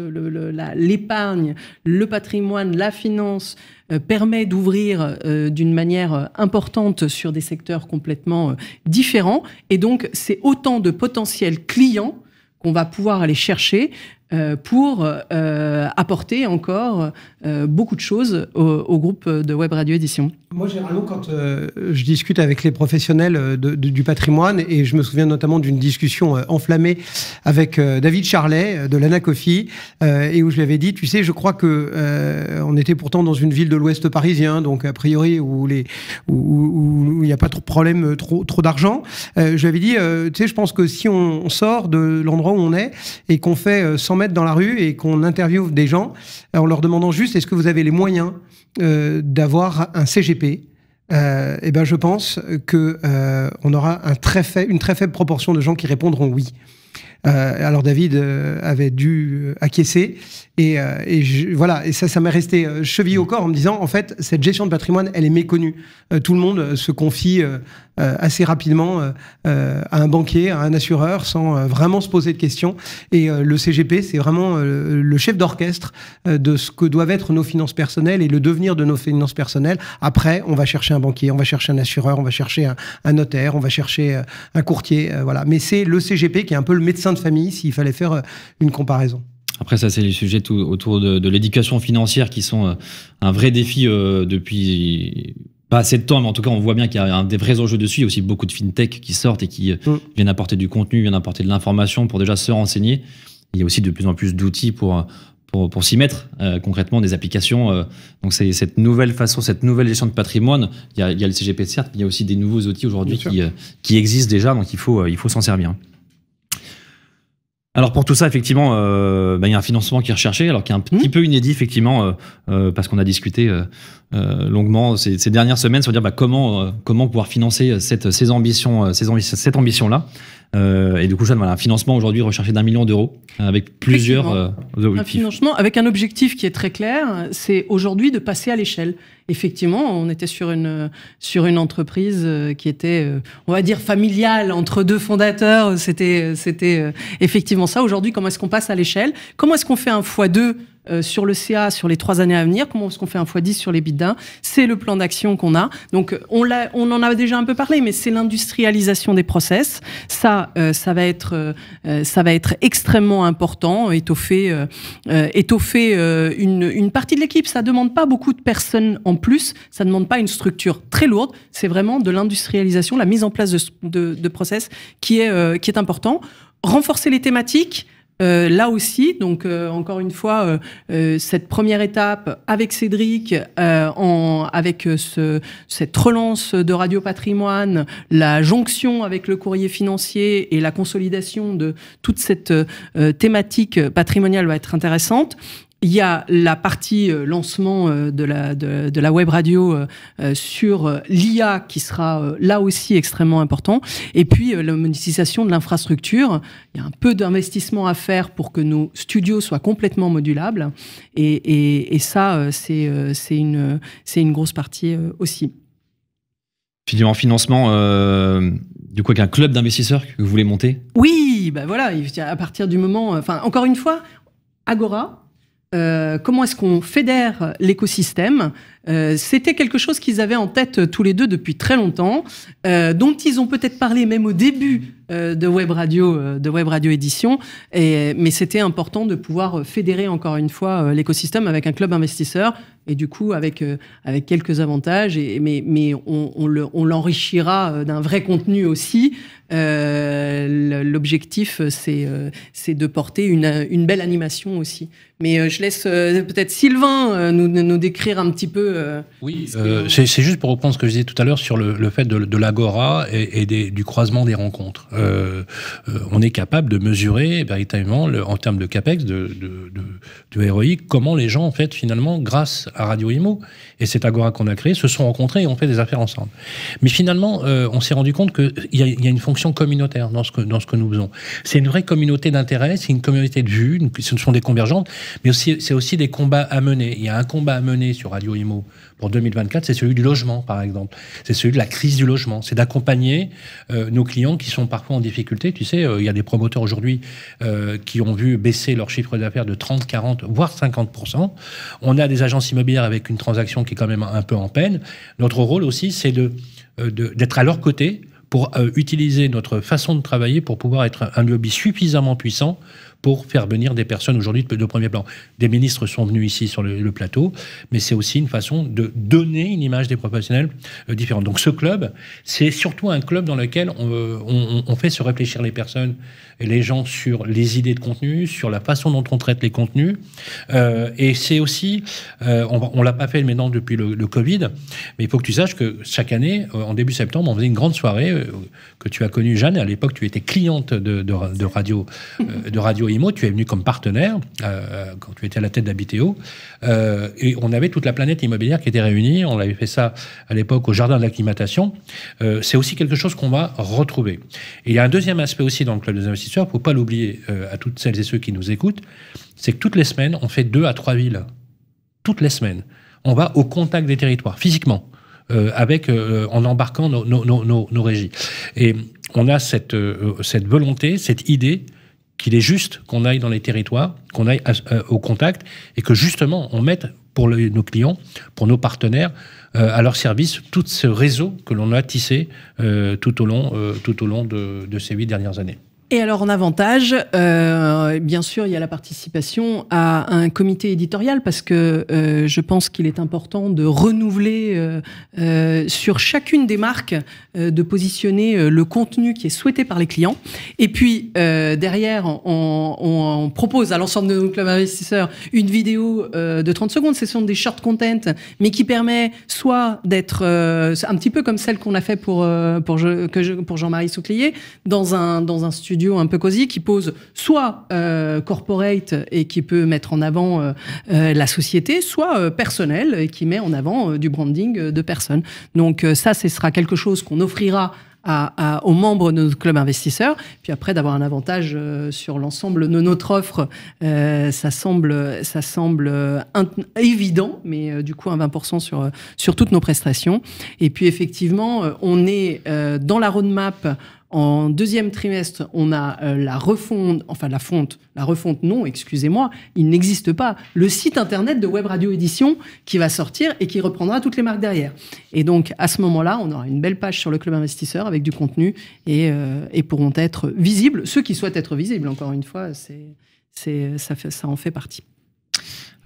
l'épargne, le patrimoine, la finance, permet d'ouvrir d'une manière importante sur des secteurs complètement différents. Et donc, c'est autant de potentiels clients qu'on va pouvoir aller chercher pour apporter encore beaucoup de choses au groupe de Web Radio Édition. Moi, généralement, quand je discute avec les professionnels du patrimoine, et je me souviens notamment d'une discussion enflammée avec David Charlet de l'Anacofi, et où je lui avais dit, tu sais, je crois que on était pourtant dans une ville de l'Ouest parisien, donc a priori où il n'y a pas trop de problème, trop d'argent. Je lui avais dit, tu sais, je pense que si on sort de l'endroit où on est et qu'on fait 100 mètres dans la rue et qu'on interviewe des gens en leur demandant juste est-ce que vous avez les moyens d'avoir un CGP, et ben je pense que on aura une très faible proportion de gens qui répondront oui. Alors David avait dû acquiescer et voilà, et ça m'est resté chevillé au corps en me disant en fait cette gestion de patrimoine elle est méconnue. Tout le monde se confie assez rapidement à un banquier, à un assureur sans vraiment se poser de questions, et le CGP c'est vraiment le chef d'orchestre de ce que doivent être nos finances personnelles et le devenir de nos finances personnelles. Après on va chercher un banquier, on va chercher un assureur, on va chercher un notaire, on va chercher un courtier, voilà. Mais c'est le CGP qui est un peu le médecin de famille s'il fallait faire une comparaison. Après, ça, c'est les sujets autour de l'éducation financière qui sont un vrai défi depuis pas assez de temps, mais en tout cas, on voit bien qu'il y a des vrais enjeux dessus. Il y a aussi beaucoup de fintech qui sortent et qui viennent apporter du contenu, viennent apporter de l'information pour déjà se renseigner. Il y a aussi de plus en plus d'outils pour s'y mettre concrètement, des applications. Donc, c'est cette nouvelle façon, cette nouvelle gestion de patrimoine. Il y a le CGP, certes, mais il y a aussi des nouveaux outils aujourd'hui qui existent déjà, donc il faut s'en servir. Alors pour tout ça, effectivement, il y a un financement qui est recherché, alors qui est un petit peu inédit, effectivement, parce qu'on a discuté longuement ces dernières semaines sur dire comment pouvoir financer cette ambition-là. Et du coup, Jeanne, voilà, un financement aujourd'hui recherché d'1 million d'euros avec plusieurs objectifs. Un financement avec un objectif qui est très clair, c'est aujourd'hui de passer à l'échelle. Effectivement, on était sur une entreprise qui était, on va dire, familiale entre deux fondateurs. C'était effectivement ça. Aujourd'hui, comment est-ce qu'on passe à l'échelle? Comment est-ce qu'on fait un x2 sur le CA sur les 3 années à venir? Comment est-ce qu'on fait un x10 sur les EBITDA? C'est le plan d'action qu'on a. Donc, on en a déjà un peu parlé, mais c'est l'industrialisation des process. Ça va être extrêmement important. Étoffer une partie de l'équipe. Ça demande pas beaucoup de personnes en plus. Ça demande pas une structure très lourde. C'est vraiment de l'industrialisation, la mise en place de process qui est important. Renforcer les thématiques. Là aussi, donc encore une fois, cette première étape avec Cédric, avec cette relance de Radio Patrimoine, la jonction avec le courrier financier et la consolidation de toute cette thématique patrimoniale va être intéressante. Il y a la partie lancement de la web radio sur l'IA qui sera là aussi extrêmement important. Et puis la monétisation de l'infrastructure. Il y a un peu d'investissement à faire pour que nos studios soient complètement modulables. Et ça, c'est une grosse partie aussi. Finalement, financement, du coup, avec un club d'investisseurs que vous voulez monter? Oui, ben voilà, à partir du moment... Enfin, encore une fois, Agora... comment est-ce qu'on fédère l'écosystème? C'était quelque chose qu'ils avaient en tête tous les deux depuis très longtemps, dont ils ont peut-être parlé même au début de Web Radio Édition, mais c'était important de pouvoir fédérer encore une fois l'écosystème avec un club investisseur, et du coup avec quelques avantages, mais on l'enrichira d'un vrai contenu aussi. L'objectif, c'est de porter une belle animation aussi. Mais je laisse peut-être Sylvain nous décrire un petit peu. Oui, c'est juste pour reprendre ce que je disais tout à l'heure sur le fait de l'agora et du croisement des rencontres. On est capable de mesurer véritablement en termes de capex, de ROI, comment les gens, en fait, finalement, grâce à Radio Imo et cette agora qu'on a créée, se sont rencontrés et ont fait des affaires ensemble. Mais finalement, on s'est rendu compte qu'il y a une fonction fonction communautaire dans ce que nous faisons. C'est une vraie communauté d'intérêt, c'est une communauté de vues, ce sont des convergentes, mais c'est aussi des combats à mener. Il y a un combat à mener sur Radio Imo pour 2024, c'est celui du logement, par exemple. C'est celui de la crise du logement. C'est d'accompagner nos clients qui sont parfois en difficulté. Tu sais, il y a des promoteurs aujourd'hui qui ont vu baisser leur chiffre d'affaires de 30, 40, voire 50%. On a des agences immobilières avec une transaction qui est quand même un peu en peine. Notre rôle aussi, c'est d'être à leur côté pour utiliser notre façon de travailler pour pouvoir être un lobby suffisamment puissant pour faire venir des personnes aujourd'hui de premier plan. Des ministres sont venus ici sur le plateau, mais c'est aussi une façon de donner une image des professionnels différente. Donc ce club, c'est surtout un club dans lequel on fait se réfléchir les personnes et les gens sur les idées de contenu, sur la façon dont on traite les contenus. Et c'est aussi, on l'a pas fait maintenant depuis le Covid, mais il faut que tu saches que chaque année, en début septembre, on faisait une grande soirée que tu as connue, Jeanne. À l'époque, tu étais cliente de Radio Imo. Tu es venu comme partenaire quand tu étais à la tête d'Habiteo. Et on avait toute la planète immobilière qui était réunie. On avait fait ça à l'époque au Jardin de l'Acclimatation. C'est aussi quelque chose qu'on va retrouver. Et il y a un deuxième aspect aussi dans le Club des investisseurs, il ne faut pas l'oublier à toutes celles et ceux qui nous écoutent, c'est que toutes les semaines, on fait 2 à 3 villes. Toutes les semaines. On va au contact des territoires, physiquement, en embarquant nos régies. Et on a cette volonté, cette idée qu'il est juste qu'on aille dans les territoires, qu'on aille au contact, et que justement, on mette pour nos clients, pour nos partenaires, à leur service tout ce réseau que l'on a tissé tout au long de ces 8 dernières années. Et alors, en avantage, bien sûr, il y a la participation à un comité éditorial parce que je pense qu'il est important de renouveler sur chacune des marques, de positionner le contenu qui est souhaité par les clients. Et puis, derrière, on propose à l'ensemble de nos clubs investisseurs une vidéo de 30 secondes. Ce sont des short content, mais qui permet soit d'être un petit peu comme celle qu'on a fait pour Jean-Marie Souclier, dans un studio un peu cosy qui pose soit corporate et qui peut mettre en avant la société, soit personnel et qui met en avant du branding de personnes. Donc ça, ce sera quelque chose qu'on offrira aux membres de notre club investisseur. Puis après, d'avoir un avantage sur l'ensemble de notre offre, ça semble évident, mais du coup, un 20% sur toutes nos prestations. Et puis effectivement, on est dans la roadmap. En deuxième trimestre, on a la refonte, non, excusez-moi, il n'existe pas, le site internet de Web Radio Édition qui va sortir et qui reprendra toutes les marques derrière. Et donc, à ce moment-là, on aura une belle page sur le club investisseur avec du contenu et pourront être visibles, ceux qui souhaitent être visibles, encore une fois, ça en fait partie.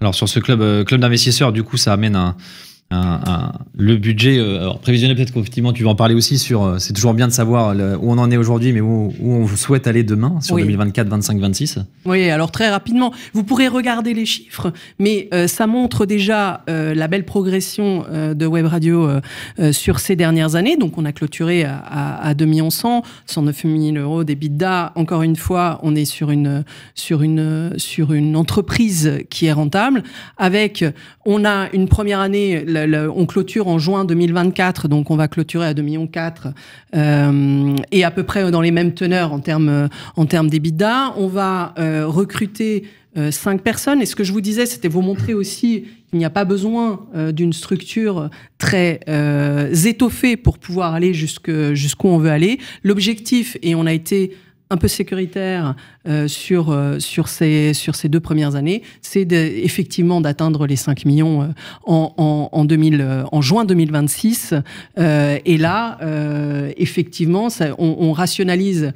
Alors, sur ce club d'investisseurs, du coup, ça amène le budget prévisionnel, peut-être qu'effectivement tu vas en parler aussi c'est toujours bien de savoir où on en est aujourd'hui, mais où on souhaite aller demain sur 2024, 25, 26. Oui, alors très rapidement, vous pourrez regarder les chiffres, mais ça montre déjà la belle progression de Web Radio sur ces dernières années. Donc on a clôturé à 2 100 109 000 euros d'EBITDA. Encore une fois, on est sur une entreprise qui est rentable. On a une première année, on clôture en juin 2024, donc on va clôturer à 2,4 millions et à peu près dans les mêmes teneurs en termes d'EBITDA. On va recruter 5 personnes. Et ce que je vous disais, c'était vous montrer aussi qu'il n'y a pas besoin d'une structure très étoffée pour pouvoir aller jusqu'où on veut aller. L'objectif, et on a été un peu sécuritaire sur ces 2 premières années, c'est effectivement d'atteindre les 5 millions en juin 2026. Et là, effectivement, on rationalise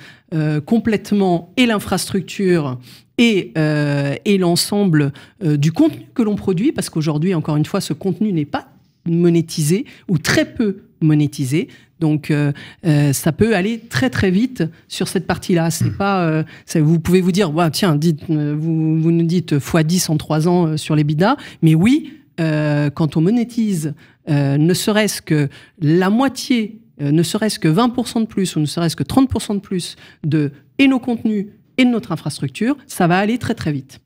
complètement et l'infrastructure et l'ensemble du contenu que l'on produit, parce qu'aujourd'hui, encore une fois, ce contenu n'est pas monétisé ou très peu monétisé. Donc, ça peut aller très très vite sur cette partie-là. C'est pas, vous pouvez vous dire, ouais, tiens, vous nous dites x10 en 3 ans sur les bidas, mais oui, quand on monétise, ne serait-ce que la moitié, ne serait-ce que 20% de plus, ou ne serait-ce que 30% de plus et nos contenus et de notre infrastructure, ça va aller très très vite.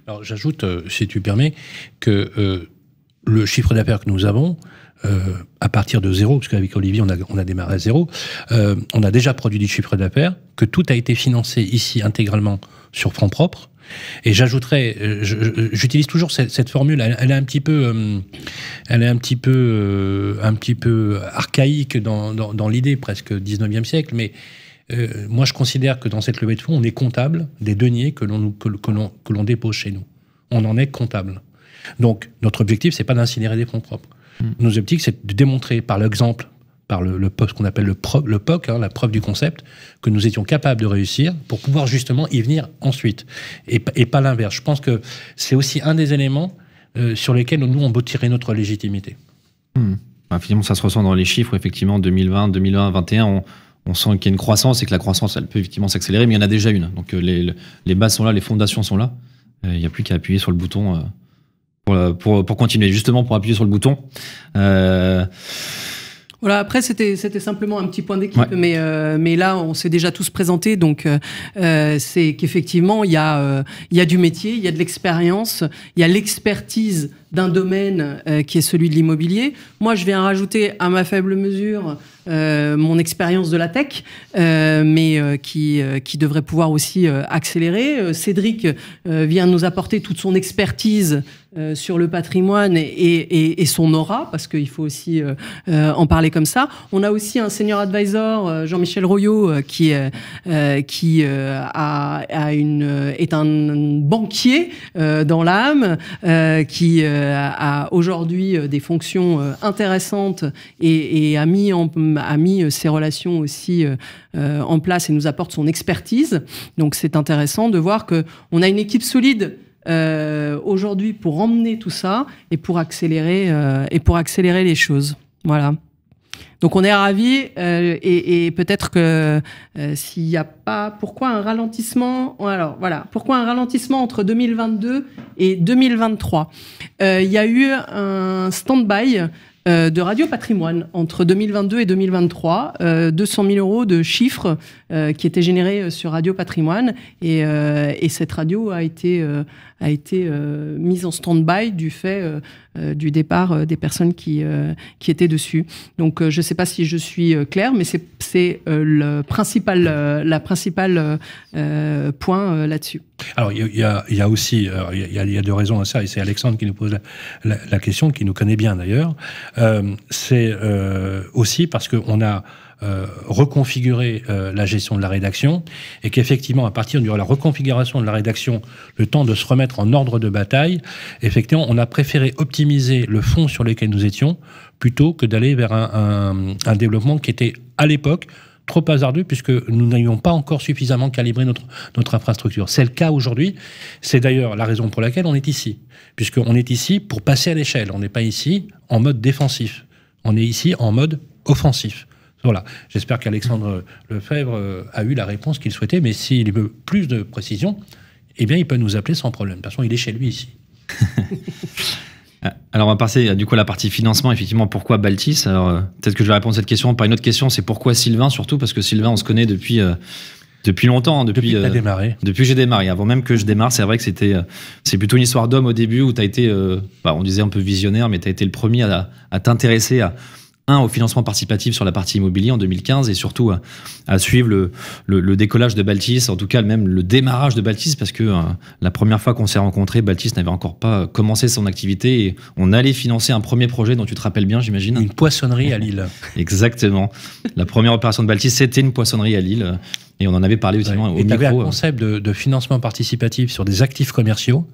Alors, j'ajoute, si tu permets, que le chiffre d'affaires que nous avons à partir de zéro, parce qu'avec Olivier, on a démarré à zéro, on a déjà produit du chiffre d'affaires, que tout a été financé ici intégralement sur fonds propres. Et j'ajouterais, j'utilise toujours cette formule, elle est un petit peu archaïque dans l'idée, presque 19e siècle, mais moi je considère que dans cette levée de fonds, on est comptable des deniers que l'on dépose chez nous. On en est comptable. Donc notre objectif, c'est pas d'incinérer des fonds propres. Notre objectif, c'est de démontrer par l'exemple, par ce qu'on appelle le POC, la preuve du concept, que nous étions capables de réussir pour pouvoir justement y venir ensuite. Et pas l'inverse. Je pense que c'est aussi un des éléments sur lesquels nous, on peut tirer notre légitimité. Finalement, ça se ressent dans les chiffres. Effectivement, 2020, 2021, on sent qu'il y a une croissance et que la croissance, elle peut effectivement s'accélérer, mais il y en a déjà une. Donc les bases sont là, les fondations sont là. Il n'y a plus qu'à appuyer sur le bouton pour continuer. Justement, pour appuyer sur le bouton... Voilà, après, c'était simplement un petit point d'équipe, mais là, on s'est déjà tous présentés, donc c'est qu'effectivement, il y a du métier, il y a de l'expérience, il y a l'expertise d'un domaine qui est celui de l'immobilier. Moi, je viens rajouter à ma faible mesure mon expérience de la tech, mais qui devrait pouvoir aussi accélérer. Cédric vient nous apporter toute son expertise sur le patrimoine et son aura, parce qu'il faut aussi en parler comme ça. On a aussi un senior advisor, Jean-Michel Royot, qui est un banquier dans l'âme, qui a aujourd'hui des fonctions intéressantes et a mis ses relations aussi en place et nous apporte son expertise. Donc c'est intéressant de voir qu'on a une équipe solide aujourd'hui pour emmener tout ça et pour accélérer les choses. Voilà. Donc on est ravis et peut-être que s'il n'y a pas... Pourquoi un ralentissement? Alors voilà, pourquoi un ralentissement entre 2022 et 2023? Il y a eu un stand-by de Radio Patrimoine entre 2022 et 2023, 200 000 euros de chiffres qui étaient générés sur Radio Patrimoine et cette radio a été mise en stand-by du fait du départ des personnes qui étaient dessus. Donc je ne sais pas si je suis claire, mais c'est la principale point là-dessus. Alors il y a aussi il y a deux raisons à ça, et c'est Alexandre qui nous pose la question, qui nous connaît bien d'ailleurs. C'est aussi parce qu'on a reconfigurer la gestion de la rédaction et qu'effectivement, à partir de la reconfiguration de la rédaction, le temps de se remettre en ordre de bataille, effectivement, on a préféré optimiser le fond sur lequel nous étions plutôt que d'aller vers un développement qui était, à l'époque, trop hasardeux puisque nous n'avions pas encore suffisamment calibré notre infrastructure. C'est le cas aujourd'hui. C'est d'ailleurs la raison pour laquelle on est ici. Puisqu'on est ici pour passer à l'échelle. On n'est pas ici en mode défensif. On est ici en mode offensif. Voilà. J'espère qu'Alexandre Lefebvre a eu la réponse qu'il souhaitait, mais s'il veut plus de précision, eh bien, il peut nous appeler sans problème. De toute façon, il est chez lui ici. Alors, on va passer du coup à la partie financement. Effectivement, pourquoi Baltis? Alors, peut-être que je vais répondre à cette question par une autre question. C'est pourquoi Sylvain, surtout parce que Sylvain, on se connaît depuis longtemps. Depuis que tu as démarré. Depuis que j'ai démarré. Avant même que je démarre, c'est vrai que c'est plutôt une histoire d'homme au début où tu as été, on disait un peu visionnaire, mais tu as été le premier à t'intéresser au financement participatif sur la partie immobilier en 2015 et surtout à suivre le décollage de Baltis, en tout cas même le démarrage de Baltis, parce que la première fois qu'on s'est rencontrés, Baltis n'avait encore pas commencé son activité et on allait financer un premier projet dont tu te rappelles bien, j'imagine. Une poissonnerie à Lille. Exactement. La première opération de Baltis, c'était une poissonnerie à Lille et on en avait parlé aussi au micro. Et tu avais un concept de financement participatif sur des actifs commerciaux.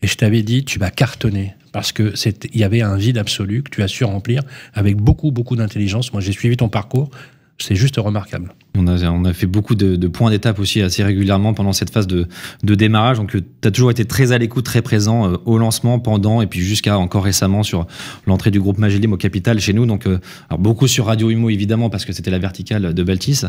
Et je t'avais dit, tu vas cartonner. Parce que il y avait un vide absolu que tu as su remplir avec beaucoup, beaucoup d'intelligence. Moi, j'ai suivi ton parcours. C'est juste remarquable. On a fait beaucoup de points d'étape aussi assez régulièrement pendant cette phase de démarrage. Donc, tu as toujours été très à l'écoute, très présent au lancement, pendant, et puis jusqu'à encore récemment sur l'entrée du groupe Magellim au capital chez nous. Donc, alors beaucoup sur Radio Imo, évidemment, parce que c'était la verticale de Baltis.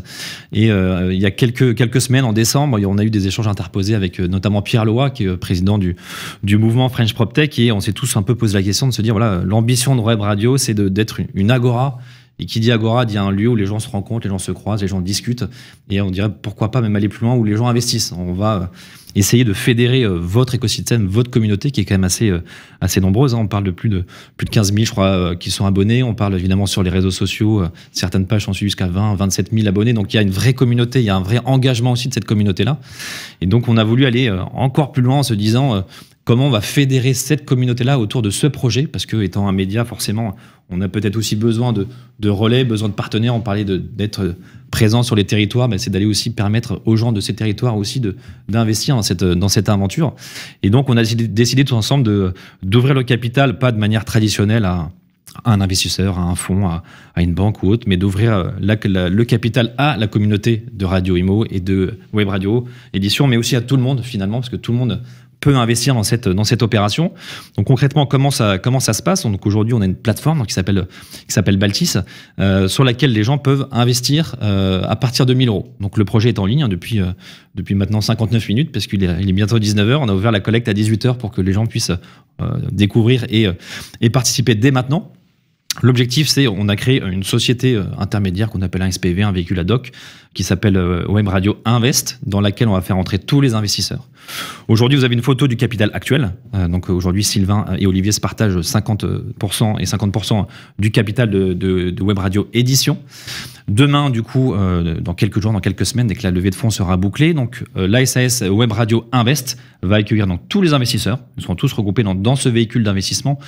Et il y a quelques semaines, en décembre, on a eu des échanges interposés avec notamment Pierre Loa, qui est président du mouvement French PropTech. Et on s'est tous un peu posé la question de se dire, voilà, l'ambition de Web Radio, c'est d'être une agora. Et qui dit agora dit un lieu où les gens se rencontrent, les gens se croisent, les gens discutent. Et on dirait pourquoi pas même aller plus loin où les gens investissent. On va essayer de fédérer votre écosystème, votre communauté qui est quand même assez nombreuse. On parle de plus de 15 000, je crois, qui sont abonnés. On parle évidemment sur les réseaux sociaux. Certaines pages sont suivies jusqu'à 20, 27 000 abonnés. Donc il y a une vraie communauté, il y a un vrai engagement aussi de cette communauté-là. Et donc on a voulu aller encore plus loin en se disant comment on va fédérer cette communauté-là autour de ce projet, parce que étant un média, forcément, on a peut-être aussi besoin de relais, besoin de partenaires. On parlait d'être présent sur les territoires, c'est d'aller aussi permettre aux gens de ces territoires aussi d'investir dans cette aventure. Et donc, on a décidé tous ensemble d'ouvrir le capital, pas de manière traditionnelle à un investisseur, à un fonds, à une banque ou autre, mais d'ouvrir le capital à la communauté de Radio Imo et de Web Radio Édition, mais aussi à tout le monde finalement, parce que tout le monde peut investir dans cette opération. Donc concrètement, comment ça se passe? Donc aujourd'hui, on a une plateforme qui s'appelle Baltis, sur laquelle les gens peuvent investir à partir de 1 000 €. Donc le projet est en ligne depuis maintenant 59 minutes, parce qu'il est bientôt 19h. On a ouvert la collecte à 18h pour que les gens puissent découvrir et participer dès maintenant. L'objectif, c'est, on a créé une société intermédiaire qu'on appelle un SPV, un véhicule ad hoc, qui s'appelle Web Radio Invest, dans laquelle on va faire entrer tous les investisseurs. Aujourd'hui, vous avez une photo du capital actuel. Donc aujourd'hui, Sylvain et Olivier se partagent 50% et 50% du capital de Web Radio Édition. Demain, du coup, dans quelques jours, dans quelques semaines, dès que la levée de fonds sera bouclée, donc l'ASAS Web Radio Invest va accueillir donc tous les investisseurs. Ils seront tous regroupés dans ce véhicule d'investissement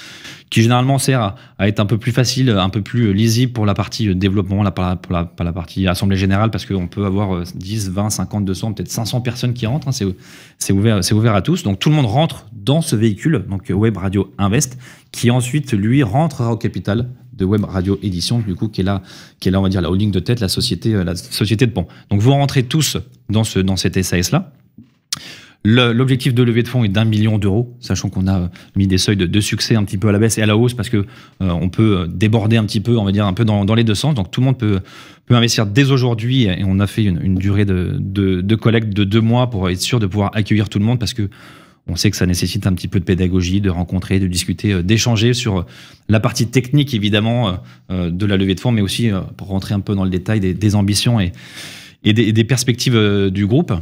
qui généralement sert à être un peu plus facile, un peu plus lisible pour la partie développement, pas la partie assemblée générale, parce qu'on peut avoir 10, 20, 50, 200, peut-être 500 personnes qui rentrent. C'est ouvert à tous. Donc tout le monde rentre dans ce véhicule, donc Web Radio Invest, qui ensuite, lui, rentrera au capital de Web Radio Édition, du coup, qui est là, on va dire, la holding de tête, la société de pont. Donc vous rentrez tous dans cette SAS-là. L'objectif de levée de fonds est d'1 million €, sachant qu'on a mis des seuils de succès un petit peu à la baisse et à la hausse, parce que on peut déborder un petit peu, on va dire un peu dans les deux sens. Donc tout le monde peut investir dès aujourd'hui, et on a fait une durée de collecte de 2 mois pour être sûr de pouvoir accueillir tout le monde, parce que on sait que ça nécessite un petit peu de pédagogie, de rencontrer, de discuter, d'échanger sur la partie technique évidemment de la levée de fonds, mais aussi pour rentrer un peu dans le détail des ambitions et des perspectives du groupe.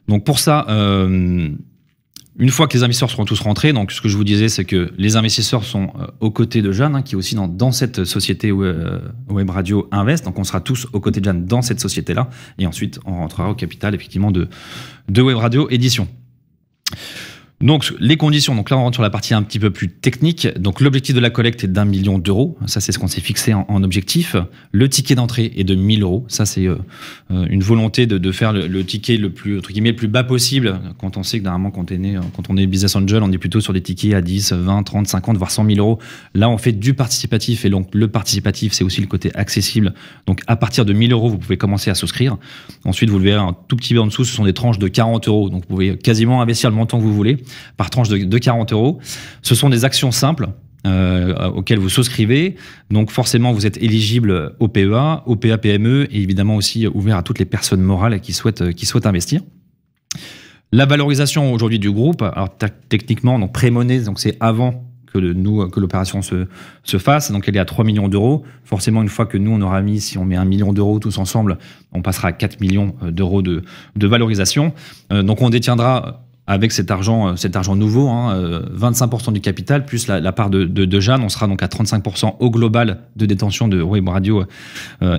Donc pour ça, une fois que les investisseurs seront tous rentrés, donc ce que je vous disais, c'est que les investisseurs sont aux côtés de Jeanne, qui est aussi dans cette société Web Radio Invest. Donc on sera tous aux côtés de Jeanne dans cette société-là, et ensuite on rentrera au capital effectivement de Web Radio Édition. Donc les conditions, donc là on rentre sur la partie un petit peu plus technique. Donc l'objectif de la collecte est d'1 million €, ça c'est ce qu'on s'est fixé en objectif. Le ticket d'entrée est de 1 000 €, ça c'est une volonté de faire le ticket le plus, entre guillemets, le plus bas possible, quand on sait que normalement quand on est business angel, on est plutôt sur des tickets à 10, 20, 30, 50, voire 100 000 €. Là on fait du participatif, et donc le participatif c'est aussi le côté accessible. Donc à partir de 1 000 € vous pouvez commencer à souscrire. Ensuite vous le verrez un tout petit peu en dessous, ce sont des tranches de 40 €, donc vous pouvez quasiment investir le montant que vous voulez par tranche de 40 €. Ce sont des actions simples auxquelles vous souscrivez. Donc forcément, vous êtes éligible au PEA, au PA PME, et évidemment aussi ouvert à toutes les personnes morales qui souhaitent investir. La valorisation aujourd'hui du groupe, alors techniquement, donc pré-monnaie, donc c'est avant que l'opération se fasse. Donc elle est à 3 millions €. Forcément, une fois que nous on aura mis, si on met 1 million € tous ensemble, on passera à 4 millions € de valorisation. Donc on détiendra, avec cet argent nouveau, 25% du capital, plus la part de Jeanne, on sera donc à 35% au global de détention de Web Radio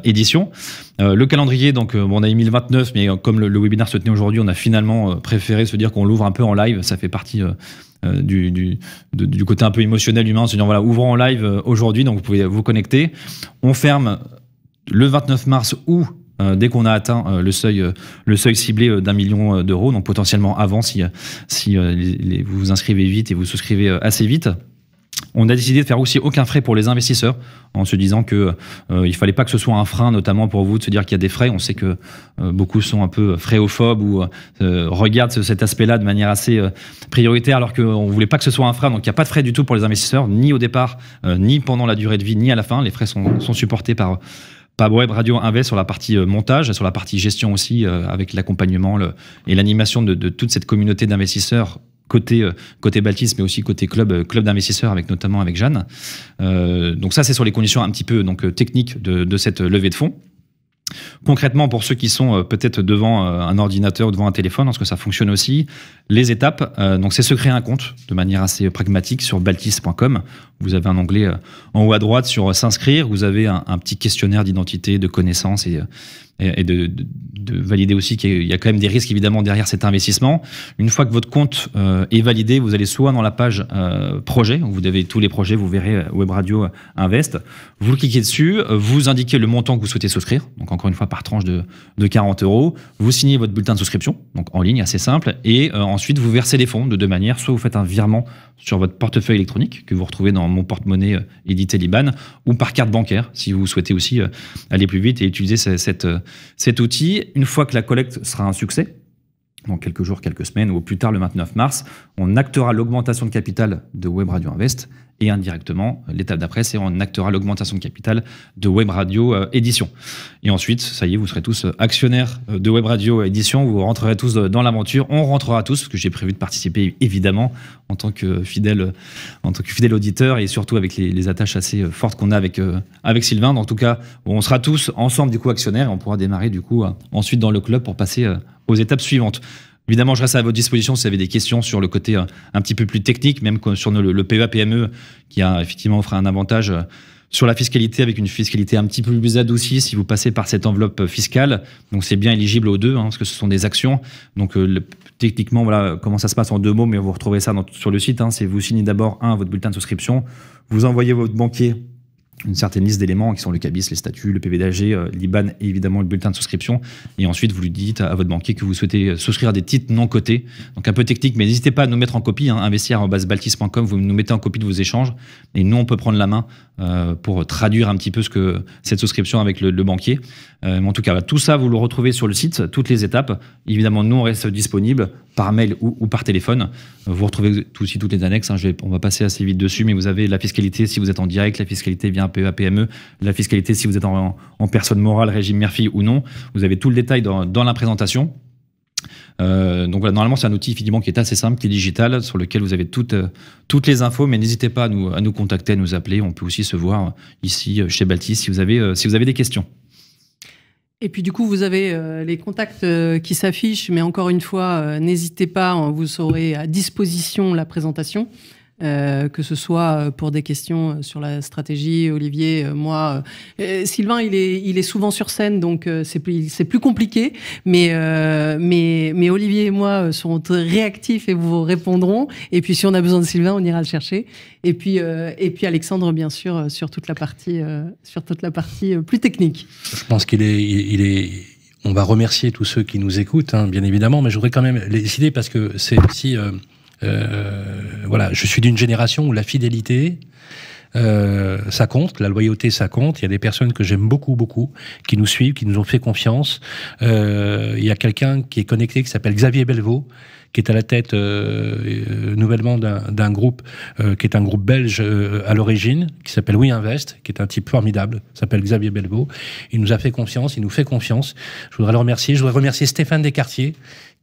Édition. Le calendrier, donc on avait mis le 29, mais comme le webinaire se tenait aujourd'hui, on a finalement préféré se dire qu'on l'ouvre un peu en live. Ça fait partie du côté un peu émotionnel humain, se dire voilà, ouvrons en live aujourd'hui, donc vous pouvez vous connecter. On ferme le 29 mars ou dès qu'on a atteint le seuil ciblé d'1 million €, donc potentiellement avant si vous vous inscrivez vite et vous souscrivez assez vite. On a décidé de faire aussi aucun frais pour les investisseurs, en se disant que il fallait pas que ce soit un frein, notamment pour vous, de se dire qu'il y a des frais. On sait que beaucoup sont un peu fréophobes ou regardent cet aspect-là de manière assez prioritaire, alors qu'on voulait pas que ce soit un frein. Donc il n'y a pas de frais du tout pour les investisseurs, ni au départ, ni pendant la durée de vie, ni à la fin. Les frais sont supportés par Web Radio Invest sur la partie montage, sur la partie gestion aussi, avec l'accompagnement et l'animation de toute cette communauté d'investisseurs côté Baltis, mais aussi côté club d'investisseurs, notamment avec Jeanne. Donc ça, c'est sur les conditions un petit peu techniques de cette levée de fonds. Concrètement, pour ceux qui sont peut-être devant un ordinateur ou devant un téléphone, parce que ça fonctionne aussi, les étapes, donc c'est se créer un compte de manière assez pragmatique sur baltis.com. Vous avez un onglet en haut à droite sur s'inscrire. Vous avez un petit questionnaire d'identité, de connaissances et de valider aussi qu'il y a quand même des risques évidemment derrière cet investissement. Une fois que votre compte est validé, vous allez soit dans la page projet, où vous avez tous les projets, vous verrez Web Radio Invest. Vous cliquez dessus, vous indiquez le montant que vous souhaitez souscrire, donc encore une fois par tranche de 40 €. Vous signez votre bulletin de souscription, donc en ligne, assez simple, et ensuite vous versez les fonds de deux manières. Soit vous faites un virement sur votre portefeuille électronique que vous retrouvez dans mon porte-monnaie édité Liban, ou par carte bancaire si vous souhaitez aussi aller plus vite et utiliser cet outil. Une fois que la collecte sera un succès, dans quelques jours, quelques semaines, ou au plus tard le 29 mars, on actera l'augmentation de capital de Web Radio Invest, et indirectement, l'étape d'après, c'est on actera l'augmentation de capital de Web Radio Édition. Et ensuite, ça y est, vous serez tous actionnaires de Web Radio Édition, vous rentrerez tous dans l'aventure, on rentrera tous, parce que j'ai prévu de participer évidemment en tant que fidèle auditeur, et surtout avec les attaches assez fortes qu'on a avec Sylvain. En tout cas, on sera tous ensemble du coup actionnaires, et on pourra démarrer du coup ensuite dans le club pour passer aux étapes suivantes. Évidemment, je reste à votre disposition si vous avez des questions sur le côté un petit peu plus technique, même sur le PEA-PME, qui a effectivement offre un avantage sur la fiscalité, avec une fiscalité un petit peu plus adoucie si vous passez par cette enveloppe fiscale. Donc c'est bien éligible aux deux, parce que ce sont des actions. Donc techniquement, voilà comment ça se passe en 2 mots, mais vous retrouverez ça sur le site. C'est vous signez d'abord votre bulletin de souscription, vous envoyez votre banquier une certaine liste d'éléments qui sont le CABIS, les statuts, le PV-d'AG, l'IBAN et évidemment le bulletin de souscription. Et ensuite, vous lui dites à votre banquier que vous souhaitez souscrire des titres non cotés. Donc un peu technique, mais n'hésitez pas à nous mettre en copie. investir@baltis.com, vous nous mettez en copie de vos échanges. Et nous, on peut prendre la main pour traduire un petit peu cette souscription avec le banquier. Mais en tout cas, tout ça, vous le retrouvez sur le site, toutes les étapes. Évidemment, nous, on reste disponible par mail ou par téléphone. Vous retrouvez aussi toutes les annexes. On va passer assez vite dessus, mais vous avez la fiscalité si vous êtes en direct, la fiscalité via un PEA-PME, la fiscalité si vous êtes en personne morale, régime Murphy ou non. Vous avez tout le détail dans la présentation. Donc voilà, normalement c'est un outil effectivement qui est assez simple, qui est digital, sur lequel vous avez toutes les infos, mais n'hésitez pas à nous contacter, à nous appeler. On peut aussi se voir ici chez Baltis si vous avez des questions. Et puis du coup, vous avez les contacts qui s'affichent, mais encore une fois, n'hésitez pas, vous aurez à disposition la présentation. Que ce soit pour des questions sur la stratégie, Olivier, moi, Sylvain, il est souvent sur scène, donc c'est plus compliqué, mais Olivier et moi serons très réactifs et vous répondrons. Et puis si on a besoin de Sylvain, on ira le chercher. Et puis Alexandre, bien sûr, sur toute la partie plus technique. Je pense on va remercier tous ceux qui nous écoutent, bien évidemment, mais je voudrais quand même les citer parce que c'est aussi voilà, je suis d'une génération où la fidélité, ça compte, la loyauté, ça compte. Il y a des personnes que j'aime beaucoup, qui nous suivent, qui nous ont fait confiance. Il y a quelqu'un qui est connecté, qui s'appelle Xavier Belvaux, qui est à la tête nouvellement d'un groupe qui est un groupe belge à l'origine, qui s'appelle We Invest, qui est un type formidable, s'appelle Xavier Belvaux. Il nous a fait confiance, il nous fait confiance. Je voudrais le remercier. Je voudrais remercier Stéphane Descartiers,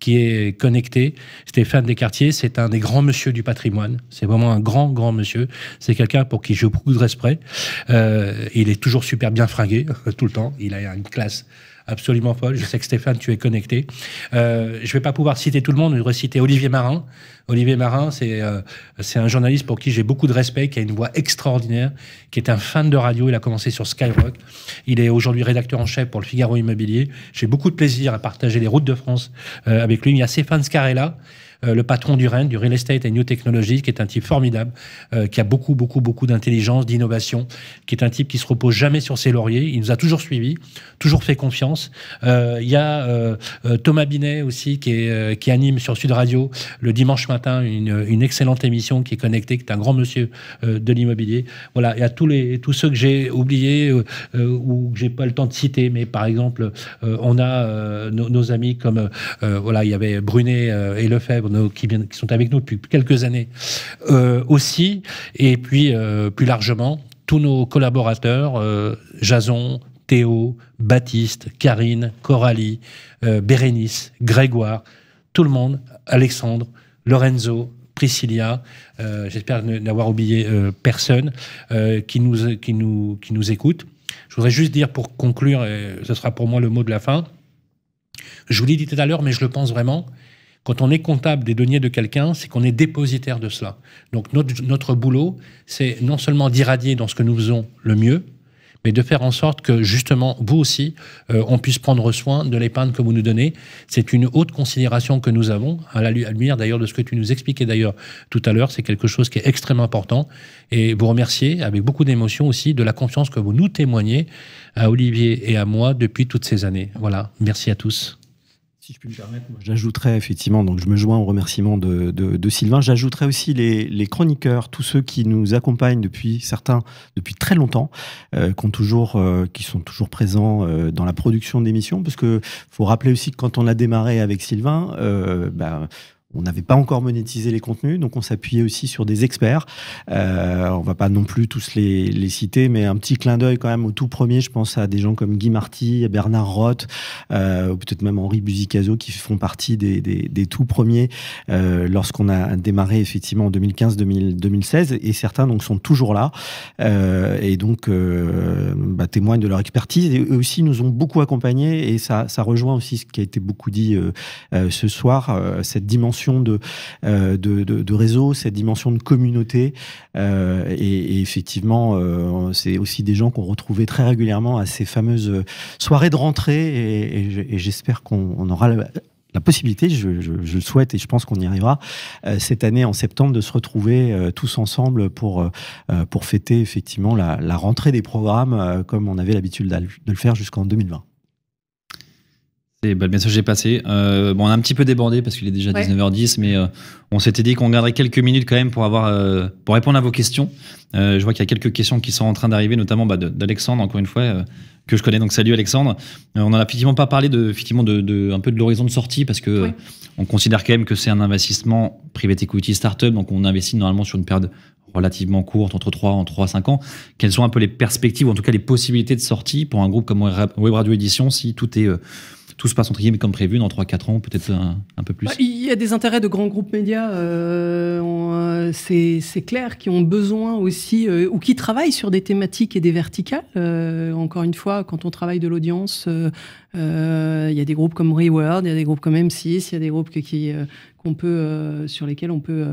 qui est connecté. Stéphane Descartiers, c'est un des grands monsieur du patrimoine. C'est vraiment un grand monsieur. C'est quelqu'un pour qui j'ai beaucoup de respect. Il est toujours super bien fringué, tout le temps. Il a une classe absolument folle. Je sais que Stéphane, tu es connecté. Je vais pas pouvoir citer tout le monde. Je voudrais citer Olivier Marin. Olivier Marin, c'est un journaliste pour qui j'ai beaucoup de respect, qui a une voix extraordinaire, qui est un fan de radio. Il a commencé sur Skyrock. Il est aujourd'hui rédacteur en chef pour le Figaro Immobilier. J'ai beaucoup de plaisir à partager les routes de France avec lui. Il y a Stéphane Scarella, le patron du REN, du Real Estate and New Technologies, qui est un type formidable, qui a beaucoup d'intelligence, d'innovation, qui est un type qui se repose jamais sur ses lauriers. Il nous a toujours suivis, toujours fait confiance. Il y a Thomas Binet aussi, qui anime sur Sud Radio le dimanche matin une excellente émission, qui est connectée, qui est un grand monsieur de l'immobilier. Voilà, et à tous ceux que j'ai oubliés ou que j'ai pas le temps de citer, mais par exemple, on a nos amis comme voilà, il y avait Brunet et Lefebvre, qui sont avec nous depuis quelques années aussi, et puis plus largement tous nos collaborateurs, Jason, Théo, Baptiste, Karine, Coralie, Bérénice, Grégoire, tout le monde, Alexandre, Lorenzo, Priscilla, j'espère n'avoir oublié personne, qui nous écoute. Je voudrais juste dire pour conclure, et ce sera pour moi le mot de la fin, je vous l'ai dit tout à l'heure, mais je le pense vraiment, quand on est comptable des deniers de quelqu'un, c'est qu'on est dépositaire de cela. Donc notre boulot, c'est non seulement d'irradier dans ce que nous faisons le mieux, mais de faire en sorte que, justement, vous aussi, on puisse prendre soin de l'épargne que vous nous donnez. C'est une haute considération que nous avons, à la lumière d'ailleurs de ce que tu nous expliquais d'ailleurs tout à l'heure. C'est quelque chose qui est extrêmement important. Et vous remercier, avec beaucoup d'émotion aussi, de la confiance que vous nous témoignez à Olivier et à moi depuis toutes ces années. Voilà, merci à tous. Si je puis me permettre, moi, j'ajouterais effectivement, donc je me joins au remerciement de Sylvain, j'ajouterais aussi les chroniqueurs, tous ceux qui nous accompagnent certains depuis très longtemps, qui sont toujours présents dans la production d'émissions, parce que faut rappeler aussi que quand on a démarré avec Sylvain, on n'avait pas encore monétisé les contenus, donc on s'appuyait aussi sur des experts. On va pas non plus tous les citer, mais un petit clin d'œil quand même au tout premier. Je pense à des gens comme Guy Marty, Bernard Roth, ou peut-être même Henri Buzicazo, qui font partie des tout premiers lorsqu'on a démarré effectivement en 2015-2016, et certains donc sont toujours là, et donc témoignent de leur expertise, et eux aussi nous ont beaucoup accompagnés, et ça rejoint aussi ce qui a été beaucoup dit ce soir, cette dimension de réseau, cette dimension de communauté, et effectivement c'est aussi des gens qu'on retrouvait très régulièrement à ces fameuses soirées de rentrée, et j'espère qu'on aura la possibilité, je le souhaite et je pense qu'on y arrivera, cette année en septembre, de se retrouver tous ensemble pour fêter effectivement la rentrée des programmes comme on avait l'habitude de le faire jusqu'en 2020. Le message est passé. On a un petit peu débordé parce qu'il est déjà 19h10, mais on s'était dit qu'on garderait quelques minutes quand même pour répondre à vos questions. Je vois qu'il y a quelques questions qui sont en train d'arriver, notamment d'Alexandre, encore une fois, que je connais. Donc salut Alexandre. On n'en a effectivement pas parlé un peu de l'horizon de sortie, parce que on considère quand même que c'est un investissement private equity startup, donc on investit normalement sur une période relativement courte, entre 3 à 5 ans. Quelles sont un peu les perspectives, ou en tout cas les possibilités de sortie pour un groupe comme Web Radio Édition, si tout se passe entre guillemets comme prévu dans 3-4 ans, peut-être un peu plus? Il y a des intérêts de grands groupes médias, c'est clair, qui ont besoin aussi, ou qui travaillent sur des thématiques et des verticales. Encore une fois, quand on travaille de l'audience, il y a des groupes comme Reword, il y a des groupes comme M6, il y a des groupes sur lesquels on peut,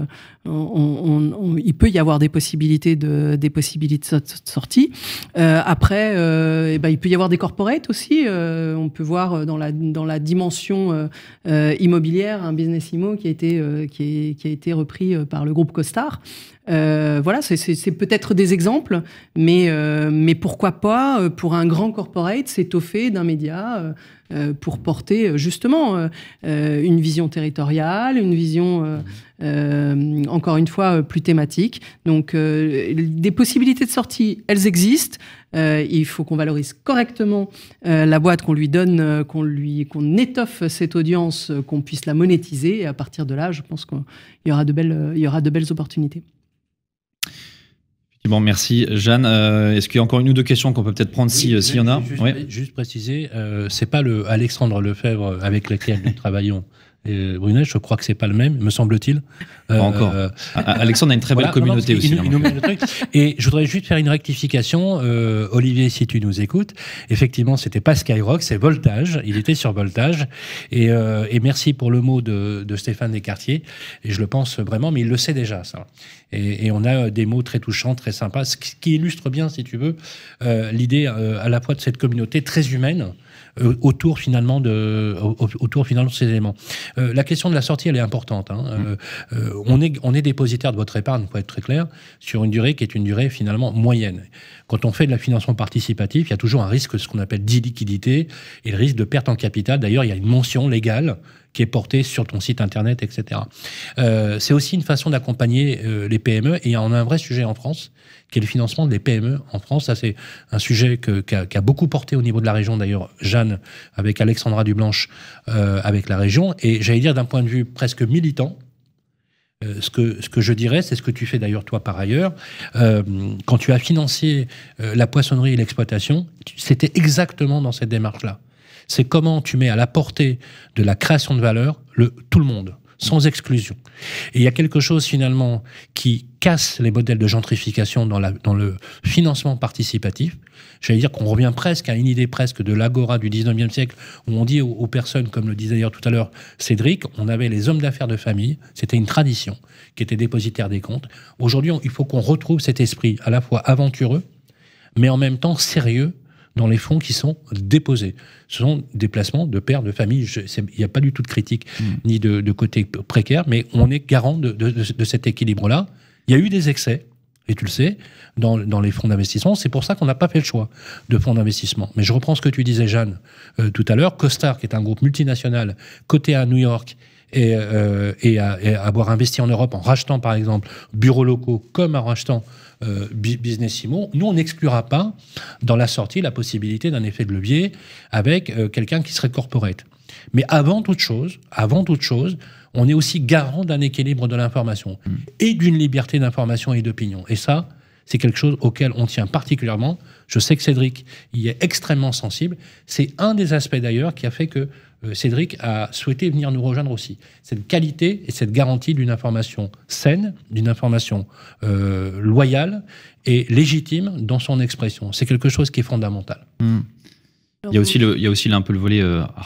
il peut y avoir des possibilités de sortie. Après, il peut y avoir des corporates aussi. On peut voir dans la dimension immobilière un business immo qui a été repris par le groupe Costar. Voilà, c'est peut-être des exemples, mais pourquoi pas pour un grand corporate s'étoffer d'un média pour porter justement une vision territoriale, une vision encore une fois plus thématique. Donc des possibilités de sortie, elles existent. Il faut qu'on valorise correctement la boîte, qu'on lui donne, qu'on étoffe cette audience, qu'on puisse la monétiser. Et à partir de là, je pense qu'il y aura de belles opportunités. Bon, merci Jeanne. Est-ce qu'il y a encore une ou deux questions qu'on peut peut-être prendre s'il y en a? Juste préciser, c'est pas le Alexandre Lefebvre avec lequel nous travaillons. Brunet, je crois que c'est pas le même, me semble-t-il. Encore. Alexandre a une très belle communauté aussi. Et je voudrais juste faire une rectification. Olivier, si tu nous écoutes, effectivement, c'était pas Skyrock, c'est Voltage. Il était sur Voltage. Et merci pour le mot de Stéphane Descartiers. Et je le pense vraiment, mais il le sait déjà, ça. Et on a des mots très touchants, très sympas, ce qui illustre bien, si tu veux, l'idée à la fois de cette communauté très humaine, autour finalement de ces éléments. La question de la sortie, elle est importante. On est dépositaire de votre épargne, pour être très clair, sur une durée qui est une durée finalement moyenne. Quand on fait de la financement participatif, il y a toujours un risque, ce qu'on appelle d'illiquidité, et le risque de perte en capital. D'ailleurs, il y a une mention légale qui est portée sur ton site internet, etc. C'est aussi une façon d'accompagner les PME, et on a un vrai sujet en France, qui est le financement des PME en France. Ça, c'est un sujet qui a beaucoup porté au niveau de la région, d'ailleurs, Jeanne, avec Alexandra Dublanche, avec la région, et j'allais dire d'un point de vue presque militant, ce que je dirais, c'est ce que tu fais d'ailleurs toi par ailleurs, quand tu as financé la poissonnerie et l'exploitation, c'était exactement dans cette démarche-là. C'est comment tu mets à la portée de la création de valeur tout le monde. sans exclusion. Et il y a quelque chose finalement qui casse les modèles de gentrification dans le financement participatif. J'allais dire qu'on revient presque à une idée presque de l'agora du 19e siècle, où on dit aux personnes, comme le disait d'ailleurs tout à l'heure Cédric, on avait les hommes d'affaires de famille, c'était une tradition qui était dépositaire des comptes. Aujourd'hui, il faut qu'on retrouve cet esprit à la fois aventureux, mais en même temps sérieux dans les fonds qui sont déposés. Ce sont des placements de pères, de famille. Il n'y a pas du tout de critique ni de côté précaire, mais on est garant de cet équilibre-là. Il y a eu des excès, et tu le sais, dans les fonds d'investissement. C'est pour ça qu'on n'a pas fait le choix de fonds d'investissement. Mais je reprends ce que tu disais, Jeanne, tout à l'heure. CoStar, qui est un groupe multinational coté à New York et avoir investi en Europe en rachetant, par exemple, bureaux locaux, comme en rachetant Businessimo, nous, on n'exclura pas dans la sortie la possibilité d'un effet de levier avec quelqu'un qui serait corporate. Mais avant toute chose, on est aussi garant d'un équilibre de l'information et d'une liberté d'information et d'opinion. Et ça, c'est quelque chose auquel on tient particulièrement. Je sais que Cédric y est extrêmement sensible. C'est un des aspects d'ailleurs qui a fait que Cédric a souhaité venir nous rejoindre aussi. Cette qualité et cette garantie d'une information saine, d'une information loyale et légitime dans son expression. C'est quelque chose qui est fondamental. Il y a aussi un peu le volet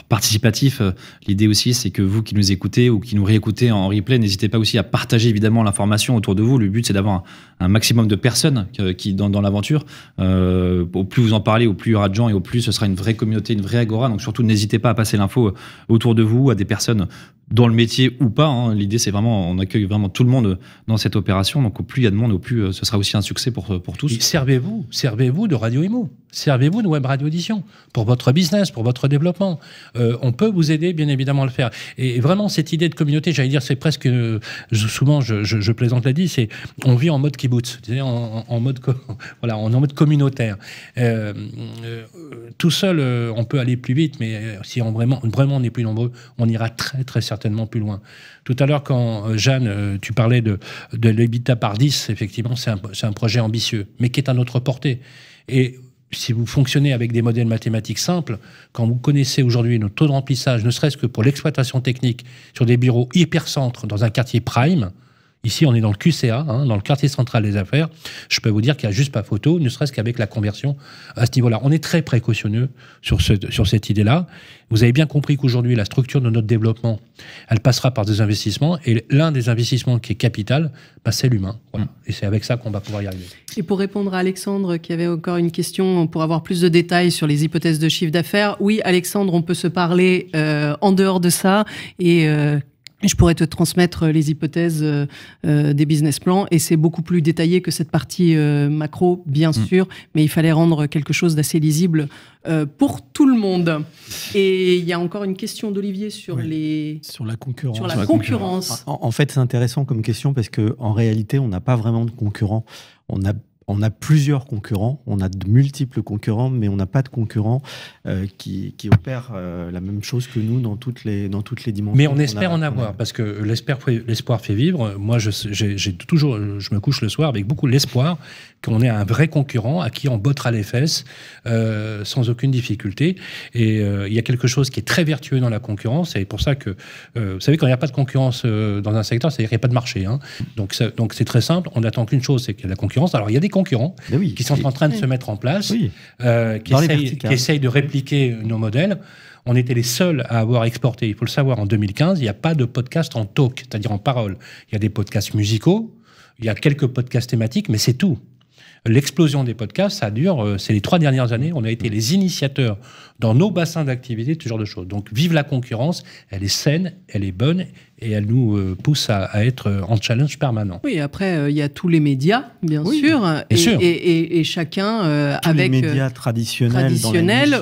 participatif. L'idée aussi, c'est que vous qui nous écoutez ou qui nous réécoutez en replay, n'hésitez pas aussi à partager évidemment l'information autour de vous. Le but, c'est d'avoir un maximum de personnes qui dans l'aventure. Au plus vous en parlez, au plus il y aura de gens et au plus ce sera une vraie communauté, une vraie agora. Donc surtout, n'hésitez pas à passer l'info autour de vous, à des personnes dans le métier ou pas. Hein. L'idée, c'est vraiment, on accueille vraiment tout le monde dans cette opération. Donc au plus il y a de monde, au plus ce sera aussi un succès pour tous. Et servez-vous de Radio Imo. Servez-vous de Web Radio Édition pour votre business, pour votre développement. On peut vous aider, bien évidemment, à le faire. Et vraiment, cette idée de communauté, j'allais dire, c'est presque, souvent, je plaisante l'a dit, c'est, on vit en mode kibbutz, c'est-à-dire en mode communautaire. Tout seul, on peut aller plus vite, mais si vraiment on est plus nombreux, on ira très, très certainement plus loin. Tout à l'heure, quand Jeanne, tu parlais de l'EBITDA par 10, effectivement, c'est un projet ambitieux, mais qui est à notre portée. Et si vous fonctionnez avec des modèles mathématiques simples, quand vous connaissez aujourd'hui nos taux de remplissage, ne serait-ce que pour l'exploitation technique sur des bureaux hypercentres dans un quartier prime, ici on est dans le QCA, dans le quartier central des affaires, je peux vous dire qu'il n'y a juste pas photo, ne serait-ce qu'avec la conversion à ce niveau-là. On est très précautionneux sur cette idée-là. Vous avez bien compris qu'aujourd'hui, la structure de notre développement, elle passera par des investissements, et l'un des investissements qui est capital, c'est l'humain. Voilà. Et c'est avec ça qu'on va pouvoir y arriver. Et pour répondre à Alexandre, qui avait encore une question pour avoir plus de détails sur les hypothèses de chiffre d'affaires, oui, Alexandre, on peut se parler en dehors de ça, et je pourrais te transmettre les hypothèses des business plans, et c'est beaucoup plus détaillé que cette partie macro, bien sûr, mais il fallait rendre quelque chose d'assez lisible pour tout le monde. Et il y a encore une question d'Olivier sur la concurrence. Sur la concurrence. En fait, c'est intéressant comme question parce qu'en réalité, on n'a pas vraiment de concurrents. On a plusieurs concurrents, on a de multiples concurrents, mais on n'a pas de concurrents qui opèrent la même chose que nous dans toutes les dimensions. Mais on espère en avoir, parce que l'espoir fait vivre. Moi, je me couche le soir avec beaucoup l'espoir qu'on ait un vrai concurrent à qui on bottera les fesses sans aucune difficulté. Et il y a quelque chose qui est très vertueux dans la concurrence, et pour ça que, vous savez, quand il n'y a pas de concurrence dans un secteur, c'est-à-dire qu'il n'y a pas de marché. Donc c'est très simple, on n'attend qu'une chose, c'est qu'il y a la concurrence. Alors il y a des concurrents qui sont en train de se mettre en place, qui essayent de répliquer nos modèles. On était les seuls à avoir exporté, il faut le savoir, en 2015, il n'y a pas de podcast en talk, c'est-à-dire en parole. Il y a des podcasts musicaux, il y a quelques podcasts thématiques, mais c'est tout. L'explosion des podcasts, ça dure, c'est les 3 dernières années, on a été les initiateurs dans nos bassins d'activité de ce genre de choses. Donc vive la concurrence, elle est saine, elle est bonne, et elle nous pousse à être en challenge permanent. Oui, après, il y a tous les médias, bien sûr, et chacun tous avec les médias traditionnels